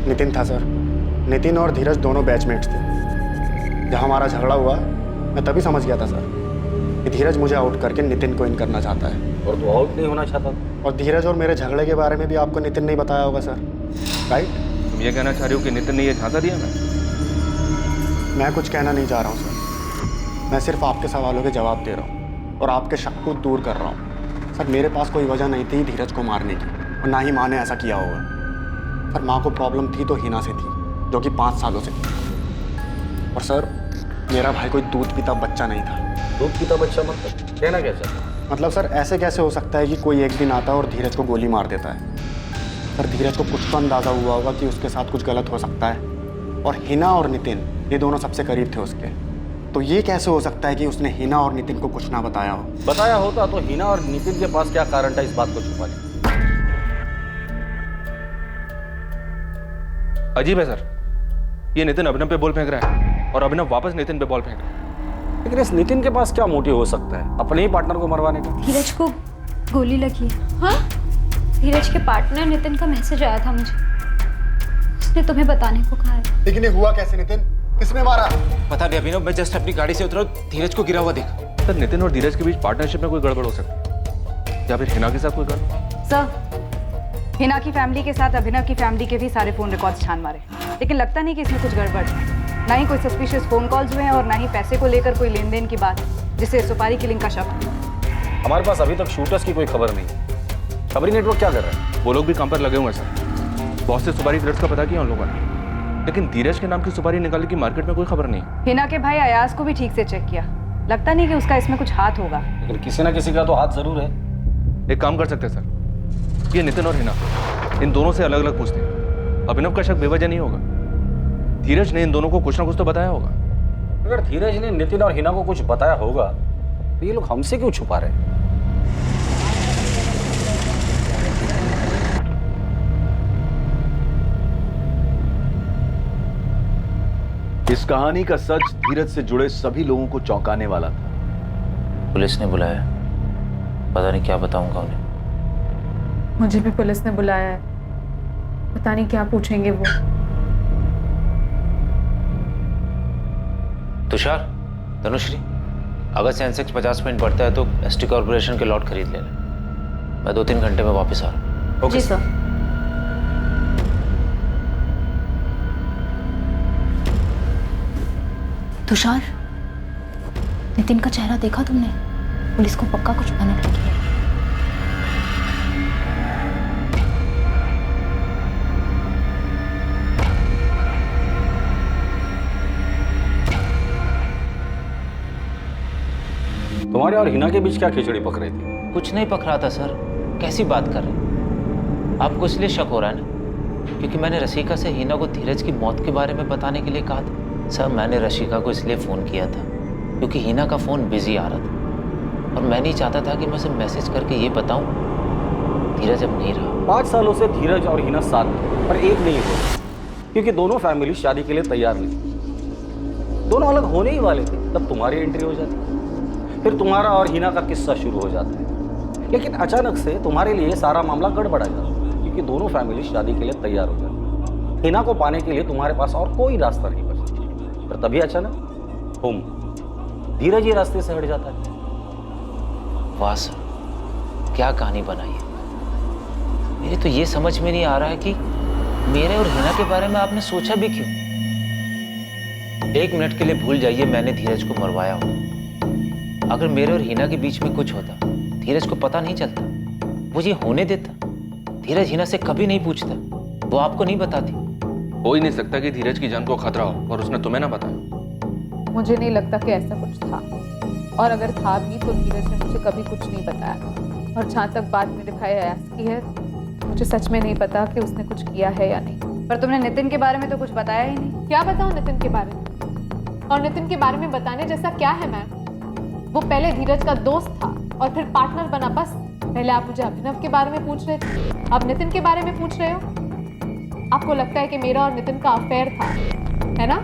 नितिन था सर। नितिन और धीरज दोनों बैचमेट्स थे। जब हमारा झगड़ा हुआ मैं तभी समझ गया था सर कि धीरज मुझे आउट करके नितिन को इन करना चाहता है। और तू आउट नहीं होना चाहता? और धीरज और मेरे झगड़े के बारे में भी आपको नितिन नहीं बताया होगा सर, राइट? तुम ये कहना चाह रही हो कि नितिन ने ये झांसा दिया? मैं कुछ कहना नहीं चाह रहा हूँ सर, मैं सिर्फ आपके सवालों के जवाब दे रहा हूँ और आपके शक को दूर कर रहा हूँ। सर, मेरे पास कोई वजह नहीं थी धीरज को मारने की, और ना ही माँ ने ऐसा किया होगा। सर, माँ को प्रॉब्लम थी तो हिना से थी, जो कि 5 सालों से थी। और सर, मेरा भाई कोई दूध पीता बच्चा नहीं था। दूध पीता बच्चा मतलब कहना क्या चाहता? मतलब सर, ऐसे कैसे हो सकता है कि कोई एक दिन आता और धीरज को गोली मार देता है? सर, धीरज को कुछ तो अंदाज़ा हुआ होगा कि उसके साथ कुछ गलत हो सकता है। और हिना और नितिन, ये दोनों सबसे करीब थे उसके। तो ये कैसे हो सकता है कि उसने हिना और नितिन को कुछ ना बताया हो? बताया होता तो हिना और नितिन के पास क्या कारण था इस बात को छुपाने? अजीब है सर, ये नितिन अभिनव पे बॉल फेंक रहा है और अभिनव वापस नितिन पे बॉल फेंक रहा है। लेकिन इस नितिन के पास क्या मोटिव हो सकता है अपने ही पार्टनर को मरवाने का? धीरज को गोली लगी। हाँ, धीरज के पार्टनर नितिन का मैसेज आया था मुझे, उसने तुम्हें बताने को कहा है। लेकिन ये हुआ कैसे नितिन? किसने मारा? पता नहीं अभिनव, मैं जस्ट अपनी गाड़ी से उतरा, धीरज को गिरा हुआ देखा। सर, नितिन और धीरज के बीच पार्टनरशिप में कोई गड़बड़ हो सकती है, या फिर हिना के साथ कोई गड़बड़? सर, हिना की फैमिली के साथ अभिनव की फैमिली के भी सारे फोन रिकॉर्ड्स छान मारे, लेकिन लगता नहीं कि इसमें कुछ गड़बड़ है। ना ही कोई सस्पिशियस फोन कॉल्स हुए हैं और ना ही पैसे को लेकर कोई लेन देन की बात जिससे सुपारी किलिंग का शक। हमारे पास अभी तक शूटर्स की कोई खबर नहीं। खबरी नेटवर्क क्या कर रहा है? वो लोग भी काम पर लगे हुए हैं सर। बहुत से सुपारी ड्रग्स का पता किया उन लोगों ने, लेकिन धीरज के नाम की सुपारी निकालने की मार्केट में कोई खबर नहीं। हिना के भाई अयाज को भी ठीक से चेक किया, लगता नहीं कि उसका इसमें कुछ हाथ होगा। लेकिन किसी ना किसी का तो हाथ जरूर है। एक काम कर सकते हैं सर, ये नितिन और हिना इन दोनों से अलग अलग पूछते हैं। अभिनव का शक बेवजह नहीं होगा। धीरज ने इन दोनों को कुछ ना कुछ तो बताया होगा। अगर धीरज ने नितिन और हिना को कुछ बताया होगा तो ये लोग हमसे क्यों छुपा रहे हैं? इस कहानी का सच धीरज से जुड़े सभी लोगों को चौंकाने वाला था। पुलिस ने बुलाया, पता नहीं क्या बताऊंगा उन्हें। मुझे भी पुलिस ने बुलाया है, पता नहीं क्या पूछेंगे वो। तुषार, तनुश्री, अगर सेंसेक्स 50 पॉइंट बढ़ता है तो एसटी कॉर्पोरेशन के लॉट खरीद लेना। मैं 2-3 घंटे में वापस आ रहा हूँ। जी सर। तुषार, नितिन का चेहरा देखा तुमने? पुलिस को पक्का कुछ भनक लगी है। तुम्हारे और हिना के बीच क्या खिचड़ी पक रही थी? कुछ नहीं पक रहा था सर, कैसी बात कर रहे हैं? आपको इसलिए शक हो रहा है ना क्योंकि मैंने रसिका से हिना को धीरज की मौत के बारे में बताने के लिए कहा था। सर, मैंने रशिका को इसलिए फ़ोन किया था क्योंकि हिना का फ़ोन बिजी आ रहा था और मैं नहीं चाहता था कि मैं उसे मैसेज करके ये बताऊं धीरज अब नहीं रहा। 5 सालों से धीरज और हिना साथ थे पर एक नहीं हुए क्योंकि दोनों फैमिली शादी के लिए तैयार नहीं थी। दोनों अलग होने ही वाले थे तब तुम्हारी एंट्री हो जाती, फिर तुम्हारा और हिना का किस्सा शुरू हो जाता है। लेकिन अचानक से तुम्हारे लिए सारा मामला गड़बड़ा जाता है क्योंकि दोनों फैमिली शादी के लिए तैयार हो जाती। हिना को पाने के लिए तुम्हारे पास और कोई रास्ता नहीं बचा, पर तभी अचानक तुम धीरज ही रास्ते से हट जाता है। वाह सर, क्या कहानी बनाई है। मेरी तो ये समझ में नहीं आ रहा है कि मेरे और हिना के बारे में आपने सोचा भी क्यों। 1 मिनट के लिए भूल जाइए मैंने धीरज को मरवाया हो। अगर मेरे और हिना के बीच में कुछ होता, धीरज को पता नहीं चलता, वो ये होने देता? धीरज हिना से कभी नहीं पूछता, वो आपको नहीं बताती। हो ही नहीं सकता कि धीरज की जान को खतरा हो और उसने तुम्हें ना बताया। मुझे नहीं लगता कि ऐसा कुछ था, और अगर था भी तो धीरज ने मुझे कभी कुछ नहीं बताया। और जहाँ तक बात मेरे भाई अयास की है, मुझे सच में नहीं पता कि उसने कुछ किया है या नहीं। पर तुमने नितिन के बारे में तो कुछ बताया ही नहीं। क्या बताऊँ नितिन के बारे में? और नितिन के बारे में बताने जैसा क्या है मैम? वो पहले धीरज का दोस्त था और फिर पार्टनर बना। बस पहले आप मुझे अभिनव के बारे में पूछ रहे थे, अब नितिन के बारे में पूछ रहे हो। आपको लगता है कि मेरा और नितिन का अफेयर था, है ना?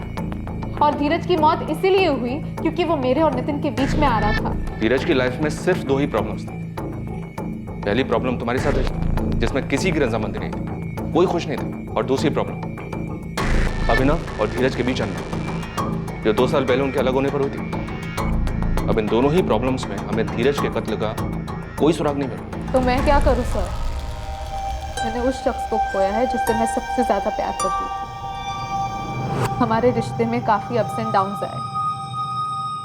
और धीरज की मौत इसीलिए हुई क्योंकि वो मेरे और नितिन के बीच में आ रहा था। धीरज की लाइफ में सिर्फ 2 ही प्रॉब्लम्स थी। पहली प्रॉब्लम तुम्हारी साथ रिश्ता जिसमें किसी की रजामंदी नहीं थी, कोई खुश नहीं था। और दूसरी प्रॉब्लम अभिनव और धीरज के बीच अनबन, जो 2 साल पहले उनके अलग होने पर हुई थी। अब इन दोनों ही प्रॉब्लम्स में हमें धीरज के कत्ल का कोई सुराग नहीं मिला। तो मैं क्या करूँ सर? मैंने उस शख्स को खोया है जिससे मैं सबसे ज्यादा प्यार करती थी। हमारे रिश्ते में काफी अप्स एंड डाउन्स आए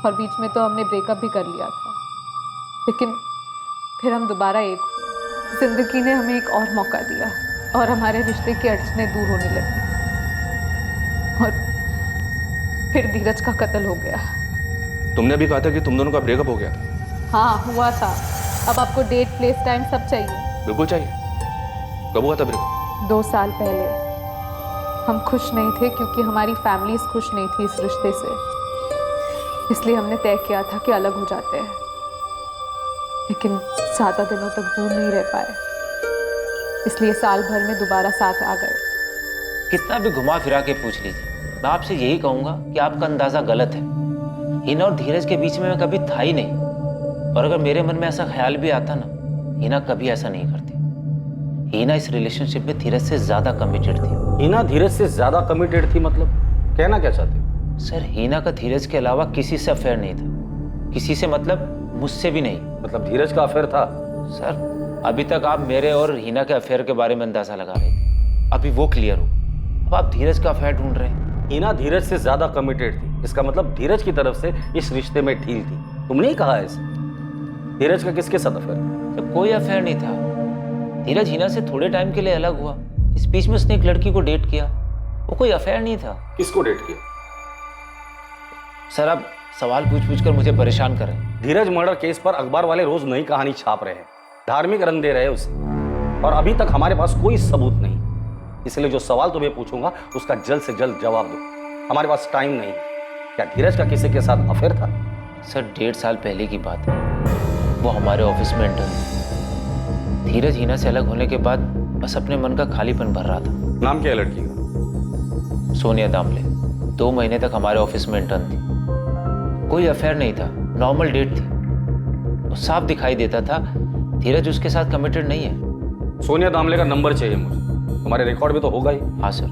और बीच में तो हमने ब्रेकअप भी कर लिया था, लेकिन फिर हम दोबारा एक हुए। जिंदगी ने हमें एक और मौका दिया और हमारे रिश्ते की अड़चनें दूर होने लगी। और फिर धीरज का कत्ल हो गया। तुमने अभी कहा था कि तुम दोनों का ब्रेकअप हो गया था। हाँ हुआ था। अब आपको डेट, प्लेस, टाइम सब चाहिए? बिल्कुल चाहिए। कब हुआ था ब्रेकअप? 2 साल पहले। हम खुश नहीं थे क्योंकि हमारी फैमिलीज खुश नहीं थी इस रिश्ते से, इसलिए हमने तय किया था कि अलग हो जाते हैं। लेकिन ज़्यादा दिनों तक दूर नहीं रह पाए, इसलिए साल भर में दोबारा साथ आ गए। कितना भी घुमा फिरा के पूछ लीजिए, मैं आपसे यही कहूंगा कि आपका अंदाजा गलत है। हिना और धीरज के बीच में मैं कभी था ही नहीं, और अगर मेरे मन में ऐसा ख्याल भी आता ना, हिना कभी ऐसा नहीं करती। हिना इस रिलेशनशिप में धीरज से ज्यादा कमिटेड थी। हिना धीरज से ज्यादा कमिटेड थी मतलब कहना क्या चाहते हो? सर, हिना का धीरज के अलावा किसी से अफेयर नहीं था। किसी से मतलब मुझसे भी नहीं। मतलब धीरज का अफेयर था? सर, अभी तक आप मेरे और हिना के अफेयर के बारे में अंदाजा लगा रहे थे, अभी वो क्लियर हो। अब आप धीरज का अफेयर ढूंढ रहे हैं। हिना धीरज से ज्यादा कमिटेड थी, इसका मतलब धीरज की तरफ से इस रिश्ते में ढील थी। तुमने ही कहा ऐसे। धीरज का किसके साथ अफेयर? तो कोई अफेयर नहीं था। धीरज हिना से थोड़े टाइम के लिए अलग हुआ, इस बीच में उसने एक लड़की को डेट किया, वो कोई अफेयर नहीं था। किसको डेट किया? सर, आप सवाल पूछ पूछ कर मुझे परेशान कर रहे हैं। धीरज मर्डर केस पर अखबार वाले रोज नई कहानी छाप रहे हैं। धार्मिक रंग दे रहे हैं उसे, और अभी तक हमारे पास कोई सबूत नहीं। इसलिए जो सवाल तुम्हें पूछूंगा उसका जल्द से जल्द जवाब दो। हमारे पास टाइम नहीं। क्या धीरज का किसी के साथ अफेयर था? सर 1.5 साल पहले की बात है। वो हमारे ऑफिस में इंटर्न थी। धीरज हिना से अलग होने के बाद बस अपने मन का खालीपन भर रहा था। नाम क्या है लड़की का? सोनिया दामले। 2 महीने तक हमारे ऑफिस में इंटर्न थी। कोई अफेयर नहीं था, नॉर्मल डेट थी। तो साफ दिखाई देता था धीरज उसके साथ कमिटेड नहीं है। सोनिया दामले का नंबर चाहिए मुझे। तुम्हारे रिकॉर्ड में तो होगा ही। हाँ सर,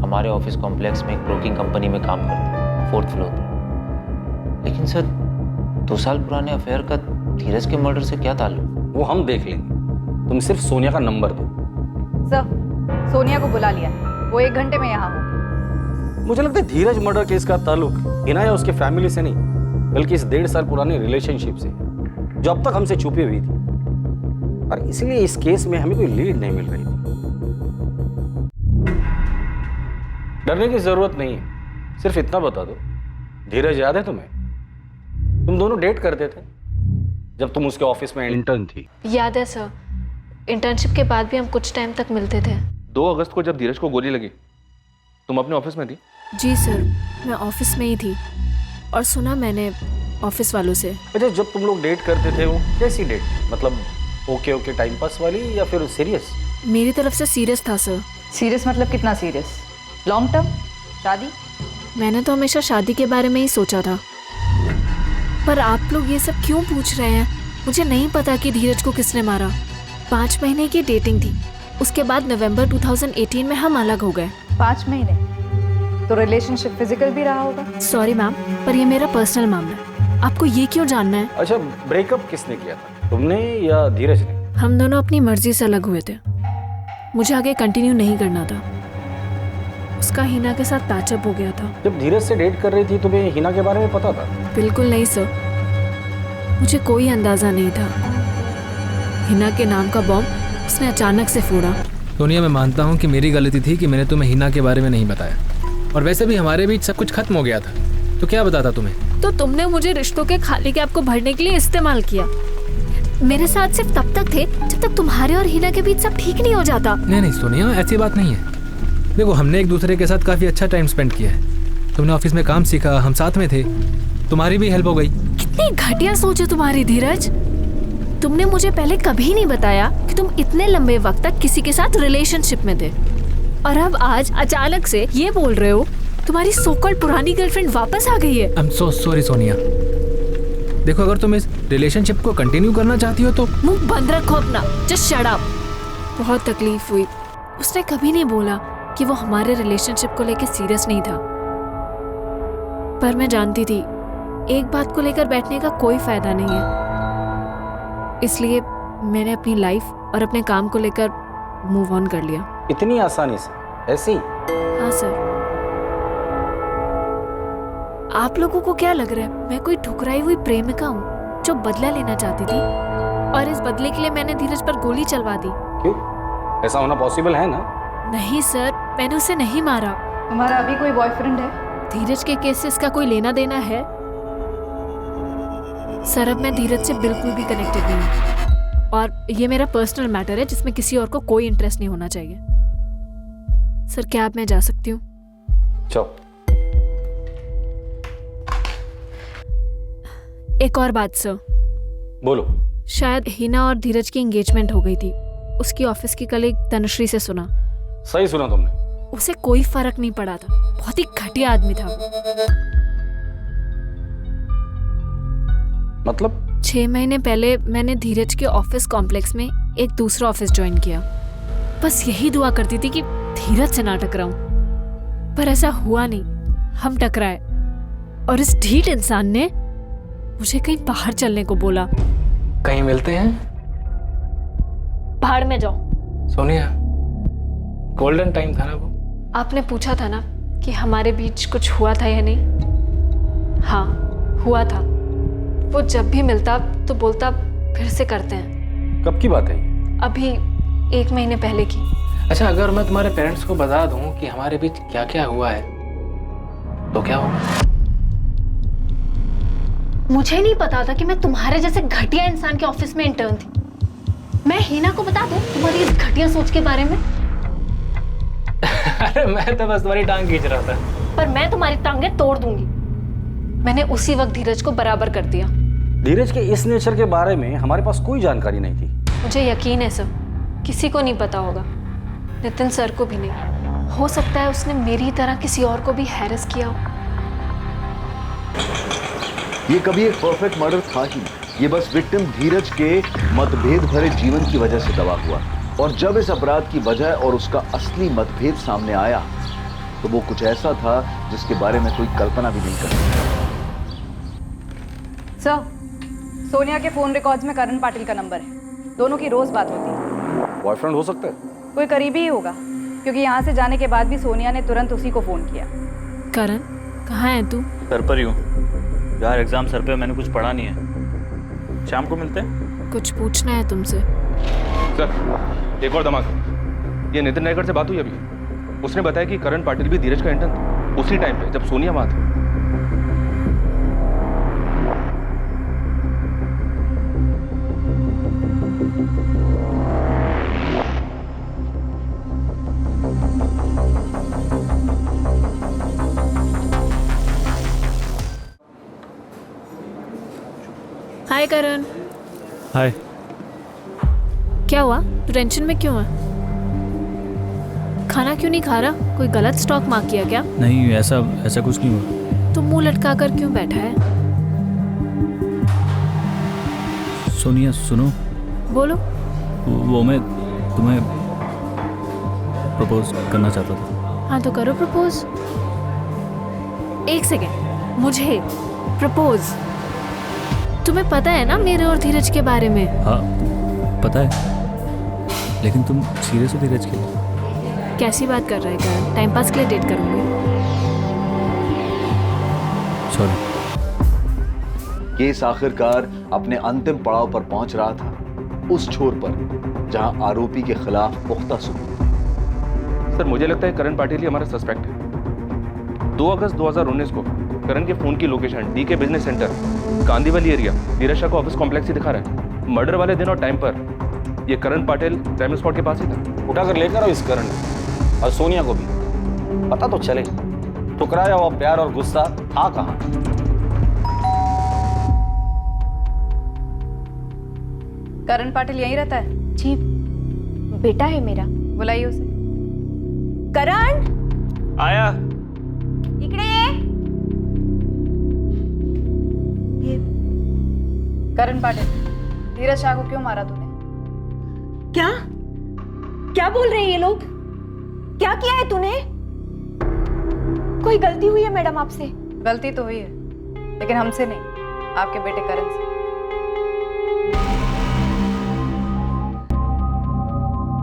हमारे ऑफिस कॉम्प्लेक्स में एक ब्रोकिंग कंपनी में काम करते, 4th फ्लोर पर। लेकिन सर 2 साल पुराने अफेयर का धीरज के मर्डर से क्या ताल्लुक? वो हम देख लेंगे। तुम सिर्फ सोनिया का नंबर दो। सर, सोनिया को बुला लिया, वो 1 घंटे में यहाँ होगी। मुझे लगता है धीरज मर्डर केस का ताल्लुक हिना या उसके फैमिली से नहीं, बल्कि इस 1.5 साल पुरानी रिलेशनशिप से, जो अब तक हमसे छुपी हुई थी। और इसलिए इस केस में हमें कोई लीड नहीं मिल रही थी। डरने की जरूरत नहीं है, सिर्फ इतना बता दो, धीरज याद है तुम्हें? तुम दोनों डेट करते थे जब तुम उसके ऑफिस में इंटर्न थी। याद है सर, इंटर्नशिप के बाद भी हम कुछ टाइम तक मिलते थे। 2 अगस्त को जब धीरज को गोली लगी तुम अपने ऑफिस में थी? जी सर, मैं ऑफिस में ही थी और सुना मैंने ऑफिस वालों से। अच्छा, जब तुम लोग डेट करते थे वो कैसी डेट? मतलब ओके टाइम पास वाली या फिर सीरियस? मेरी तरफ से सीरियस था सर। सीरियस मतलब कितना सीरियस? Long term? शादी? मैंने तो हमेशा शादी के बारे में ही सोचा था। पर आप लोग ये सब क्यों पूछ रहे हैं? मुझे नहीं पता कि धीरज को किसने मारा। 5 महीने की डेटिंग थी, उसके बाद नवंबर 2018 में हम अलग हो गए। 5 महीने? तो रिलेशनशिप फिजिकल भी रहा होगा। सॉरी मैम, पर ये मेरा पर्सनल मामला है, आपको ये क्यों जानना है? अच्छा, ब्रेकअप किसने किया था, तुमने या धीरज ने? हम दोनों अपनी मर्जी से अलग हुए थे। मुझे आगे कंटिन्यू नहीं करना था। उसका हिना के साथ पैचअप हो गया था। जब धीरज से डेट कर रही थी तुम्हें हिना के बारे में पता था? बिल्कुल नहीं सर, मुझे कोई अंदाजा नहीं था। हिना के नाम का बॉम्ब उसने अचानक से फोड़ा। सोनिया, मैं मानता हूँ कि मेरी गलती थी कि मैंने तुम्हें हिना के बारे में नहीं बताया, और वैसे भी हमारे बीच सब कुछ खत्म हो गया था, तो क्या बताता तुम्हें? तो तुमने मुझे रिश्तों के खाली गैप को भरने के लिए इस्तेमाल किया। मेरे साथ सिर्फ तब तक थे जब तक तुम्हारे और हिना के बीच सब ठीक नहीं हो जाता। नहीं सोनिया, ऐसी बात नहीं है। देखो, हमने एक दूसरे के साथ काफी अच्छा टाइम स्पेंड किया है। तुमने ऑफिस में काम सीखा, हम साथ में थे, तुम्हारी भी हेल्प हो गई। कितनी घटिया सोच है तुम्हारी धीरज। तुमने मुझे पहले कभी नहीं बताया कि तुम इतने लंबे वक्त तक किसी के साथ रिलेशनशिप में थे, और अब आज अचानक से ये बोल रहे हो तुम्हारी सो-कॉल्ड पुरानी गर्लफ्रेंड वापस आ गई है। I am so sorry Sonia. देखो, अगर तुम इस रिलेशनशिप को कंटिन्यू करना चाहती हो तो मुंह बंद रखो अपना, जस्ट शट अप। बहुत तकलीफ हुई। उसने कभी नहीं बोला कि वो हमारे रिलेशनशिप को लेकर सीरियस नहीं था, पर मैं जानती थी एक बात को लेकर बैठने का कोई फायदा नहीं है। इसलिए मैंने अपनी लाइफ और अपने काम को लेकर मूव ऑन कर लिया। इतनी आसानी से? ऐसे ही? हाँ सर। आप लोगों को क्या लग रहा है मैं कोई ठुकराई हुई प्रेमिका हूँ जो बदला लेना चाहती थी, और इस बदले के लिए मैंने धीरज पर गोली चलवा दी? क्यों? ऐसा होना पॉसिबल है ना? नहीं सर, मैंने उसे नहीं मारा। तुम्हारा अभी कोई बॉयफ्रेंड है? धीरज के केस से इसका कोई लेना देना है? सर, अब मैं धीरज से बिल्कुल भी कनेक्टेड नहीं हूँ, और ये मेरा पर्सनल मैटर है जिसमें किसी और को कोई इंटरेस्ट नहीं होना चाहिए। सर, क्या अब मैं जा सकती हूँ? चलो। एक और बात सर। बोलो। शायद हिना और धीरज की एंगेजमेंट हो गई थी। उसकी ऑफिस की कलीग तनुश्री से सुना। सही सुना तुमने। उसे कोई फर्क नहीं पड़ा था, बहुत ही घटिया आदमी था वो। मतलब? 6 महीने पहले मैंने धीरज के ऑफिस कॉम्प्लेक्स में एक दूसरा ऑफिस ज्वाइन किया। बस यही दुआ करती थी कि धीरज से ना टकराऊं, पर ऐसा हुआ नहीं। हम टकराए, और इस ढीठ इंसान ने मुझे कहीं बाहर चलने को बोला। कहीं मिलते हैं? बाहर में जाओ। सोनिया, गोल्डन टाइम था ना वो। आपने पूछा था ना कि हमारे बीच कुछ हुआ था या नहीं? हाँ, हुआ था। वो जब भी मिलता तो बोलता फिर से करते हैं। कब की बात है? अभी 1 महीने पहले की। अच्छा, अगर मैं तुम्हारे पेरेंट्स को बता दूं कि हमारे बीच क्या क्या हुआ है तो क्या होगा? मुझे नहीं पता था कि मैं तुम्हारे जैसे घटिया इंसान के ऑफिस में इंटर्न थी। मैं हीना को बता दूं तुम्हारी इस घटिया सोच के बारे में? अरे मैं तो बस तुम्हारी टांग खींच रहा था। पर मैं तुम्हारी टांगें तोड़ दूंगी। मैंने उसी वक्त धीरज को बराबर कर दिया। धीरज के इस नेचर के बारे में हमारे पास कोई जानकारी नहीं थी। मुझे यकीन है सर, किसी को नहीं पता होगा, नितिन सर को भी नहीं। हो सकता है उसने मेरी तरह किसी और को भी हैरेस किया हो। ये कभी एक परफेक्ट मर्डर था ही नहीं। ये बस विक्टिम धीरज के मतभेद भरे जीवन की वजह से दबा हुआ। और जब इस अपराध की वजह और उसका असली मतभेद सामने आया तो वो कुछ ऐसा था जिसके बारे में कोई कल्पना भी नहीं कर सकता। सर, सोनिया के फोन रिकॉर्ड्स में करण पाटिल का नंबर है। दोनों की रोज बात होती है। बॉयफ्रेंड हो सकता है? कोई करीबी ही होगा, क्योंकि यहाँ से जाने के बाद भी सोनिया ने तुरंत उसी को फोन किया। करण, कहाँ है तू? घर पर ही हूँ यार, एग्जाम सर पे, मैंने कुछ पढ़ा नहीं है। शाम को मिलते हैं। कुछ पूछना है तुमसे। सर, एक और धमाका। ये नितिन नायकर से बात हुई अभी। उसने बताया कि करण पाटिल भी धीरज का इंटर्न था उसी टाइम पे जब सोनिया वहां थी। हाय करण। हाय। क्या हुआ? तू टेंशन में क्यों है? खाना क्यों नहीं खा रहा? कोई गलत स्टॉक मार्क किया क्या? नहीं, ऐसा कुछ नहीं हुआ। तू मुंह लटका कर क्यों बैठा है? सोनिया सुनो। बोलो। वो मैं तुम्हें प्रपोज करना चाहता था। हाँ तो करो प्रपोज। एक सेकेंड, मुझे प्रपोज? तुम्हें पता है ना मेरे और धीरज के बारे में? हाँ पता है, लेकिन तुम सीरियस हो धीरज के लिए? कैसी बात कर रहा है करण? टाइम पास के लिए डेट करूंगी। सॉरी। केस आखिरकार अपने अंतिम पड़ाव पर पहुंच रहा था, उस छोर पर जहां आरोपी के खिलाफ पुख्ता सबूत। सर, मुझे लगता है करण पाटिल ही हमारा सस्पेक्ट है। 2 अगस्त 2019 को करण के फोन की लोकेशन डी के बिजनेस सेंटर कांदीवली एरिया धीरज शाह को ऑफिस कॉम्प्लेक्स ही दिखा रहा है। मर्डर वाले दिन और टाइम पर ये करण पाटिल क्राइम स्पॉट के पास ही था। उठाकर लेकर आओ इस करण और सोनिया को भी पता तो चले ठुकराया हुआ प्यार और गुस्सा था कहां। करण पाटिल यहीं रहता है? जी, बेटा है मेरा। बुलाइए उसे। करण, आया। इकडे ये। करण पाटिल, धीरज शाह को क्यों मारा तूने? क्या क्या बोल रहे हैं ये लोग? क्या किया है तूने? कोई गलती हुई है मैडम आपसे? गलती तो हुई है, लेकिन हमसे नहीं, आपके बेटे करण से।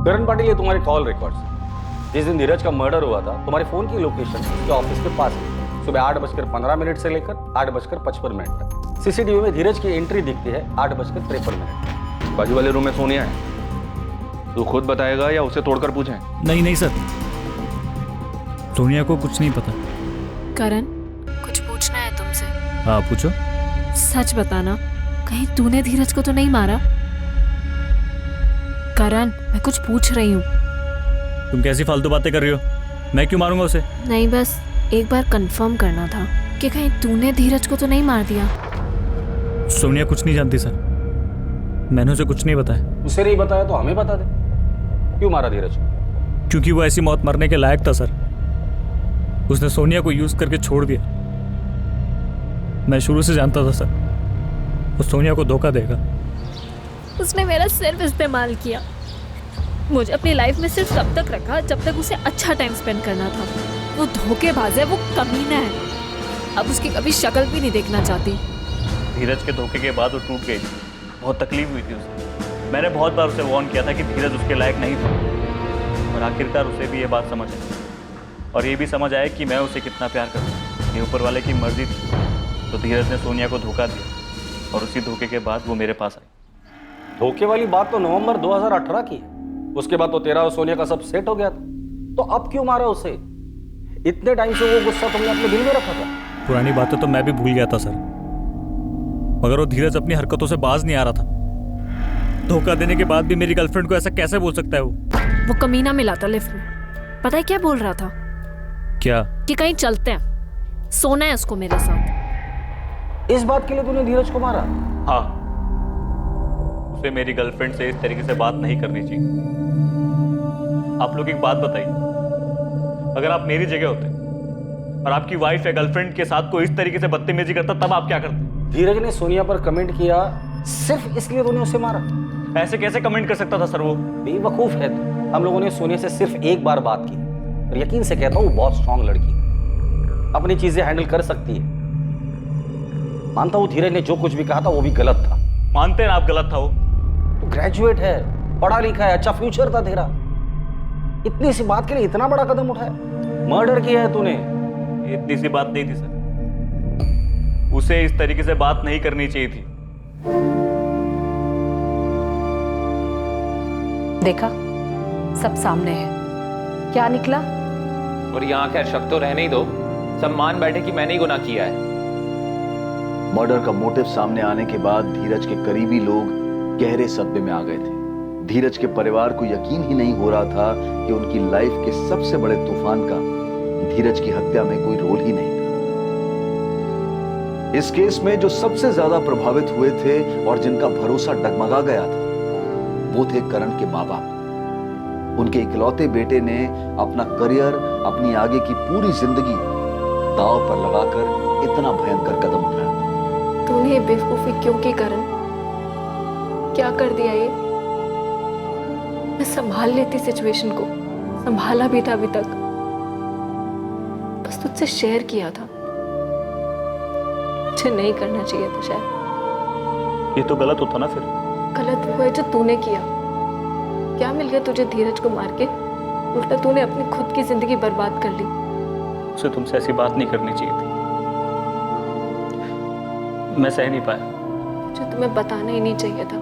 करण पाटिल, ये तुम्हारे कॉल रिकॉर्ड्स। जिस दिन धीरज का मर्डर हुआ था तुम्हारे फोन की लोकेशन उसके ऑफिस के पास है। सुबह 8:15 से लेकर 8:55 तक सीसीटीवी में धीरज की एंट्री दिखती है 8:53। बाजू वाले रूम में सोनिया है। तू खुद बताएगा या उसे तोड़कर पूछें? नहीं सर, सोनिया को कुछ नहीं पता। करण, कुछ पूछना है तुमसे। हाँ पूछो। सच बताना, कहीं तूने धीरज को तो नहीं मारा? करण, मैं कुछ पूछ रही हूँ। तुम कैसी फालतू बातें कर रही हो? मैं क्यों मारूंगा उसे? नहीं, बस एक बार कंफर्म करना था कि कहीं तूने धीरज को तो नहीं मार दिया। सोनिया कुछ नहीं जानती सर, मैंने उसे कुछ नहीं बताया। उसे नहीं बताया तो हमें बता दे, क्यों मारा धीरज? क्योंकि वो ऐसी मौत मरने के लायक था सर। उसने सोनिया को यूज करके छोड़ दिया। मैं शुरू से जानता था सर वो सोनिया को धोखा देगा। उसने मेरा सिर्फ इस्तेमाल किया। मुझे अपनी लाइफ में सिर्फ तब तक रखा जब तक उसे अच्छा टाइम स्पेंड करना था। वो धोखेबाज है, वो कमीना है। अब उसकी कभी शक्ल भी नहीं देखना चाहती। धीरज के धोखे के बाद वो टूट गई। बहुत तकलीफ हुई थी उसे। मैंने बहुत बार उसे वार्न किया था कि धीरज उसके लायक नहीं था, और आखिरकार उसे भी ये बात समझ आई। और ये भी समझ आया कि मैं उसे कितना प्यार करता हूँ। ये ऊपर वाले की मर्जी थी, तो धीरज ने सोनिया को धोखा दिया, और उसी धोखे के बाद वो मेरे पास आई। धोखे वाली बात तो नवंबर 2018 की है। उसके बाद तो तेरा और सोनिया का सब सेट हो गया था, तो अब क्यों मारा उसे? इतने टाइम से वो गुस्सा तुमने अपने दिल में रखा था। पुरानी बातें तो मैं भी भूल गया था सर, मगर वो धीरज अपनी हरकतों से बाज नहीं आ रहा था। धोखा देने के बाद भी मेरी गर्लफ्रेंड को ऐसा कैसे बोल सकता है वो कमीना मिला था लिफ्ट में, पता है क्या बोल रहा था? क्या? कि कहीं चलते हैं, सोना है उसको मेरे साथ। इस बात के लिए तूने धीरज को मारा? हाँ, उसे मेरी गर्लफ्रेंड से इस तरीके से बात नहीं करनी चाहिए। आप लोग एक बात बताइए, अगर आप मेरी जगह होते और आपकी वाइफ या गर्लफ्रेंड के साथ कोई इस तरीके से बदतमीजी करता तब आप क्या करते? धीरज ने सोनिया पर कमेंट किया, सिर्फ इसलिए तूने उसे मारा? ऐसे कैसे कमेंट कर सकता था सर? वो बेवकूफ है तू। हम लोगों ने सोनिया से सिर्फ एक बार बात की और यकीन से कहता हूँ वो बहुत स्ट्रांग लड़की है, अपनी चीजें हैंडल कर सकती है। मानता हूँ धीरज ने जो कुछ भी कहा था वो भी गलत था। मानते हैं आप गलत था? वो तू ग्रेजुएट है, पढ़ा लिखा है, अच्छा फ्यूचर था तेरा, इतनी सी बात के लिए इतना बड़ा कदम उठाया? मर्डर किया है तूने। इतनी सी बात नहीं थी सर, उसे इस तरीके से बात नहीं करनी चाहिए थी। देखा, सब सामने है, क्या निकला? और यहाँ खैर शक तो रहने ही दो, सब मान बैठे कि मैंने ही गुनाह किया है। मर्डर का मोटिव सामने आने के बाद धीरज के करीबी लोग गहरे सदमे में आ गए थे। धीरज के परिवार को यकीन ही नहीं हो रहा था कि उनकी लाइफ के सबसे बड़े तूफान का धीरज की हत्या में कोई रोल ही नहीं था। इस केस में जो सबसे ज्यादा प्रभावित हुए थे और जिनका भरोसा डगमगा गया था वो थे करण के माँ बाप। उनके इकलौते बेटे ने अपना करियर, अपनी आगे की पूरी जिंदगी दांव पर लगाकर इतना भयंकर कदम उठाया। तूने बेवकूफी क्यों की करण? क्या कर दिया ये? मैं संभाल लेती सिचुएशन को, संभाला भी था अभी तक, बस तुझसे शेयर किया था। मुझे नहीं करना चाहिए था शायद। ये तो गलत होता ना फिर। गलत वो है जो तूने किया। क्या मिल गया तुझे धीरज को मार के? उल्टा तूने अपनी खुद की जिंदगी बर्बाद कर ली। उसे तुमसे ऐसी बात नहीं करनी चाहिए थी, मैं सह नहीं पाया। मुझे तुम्हें बताना ही नहीं चाहिए था।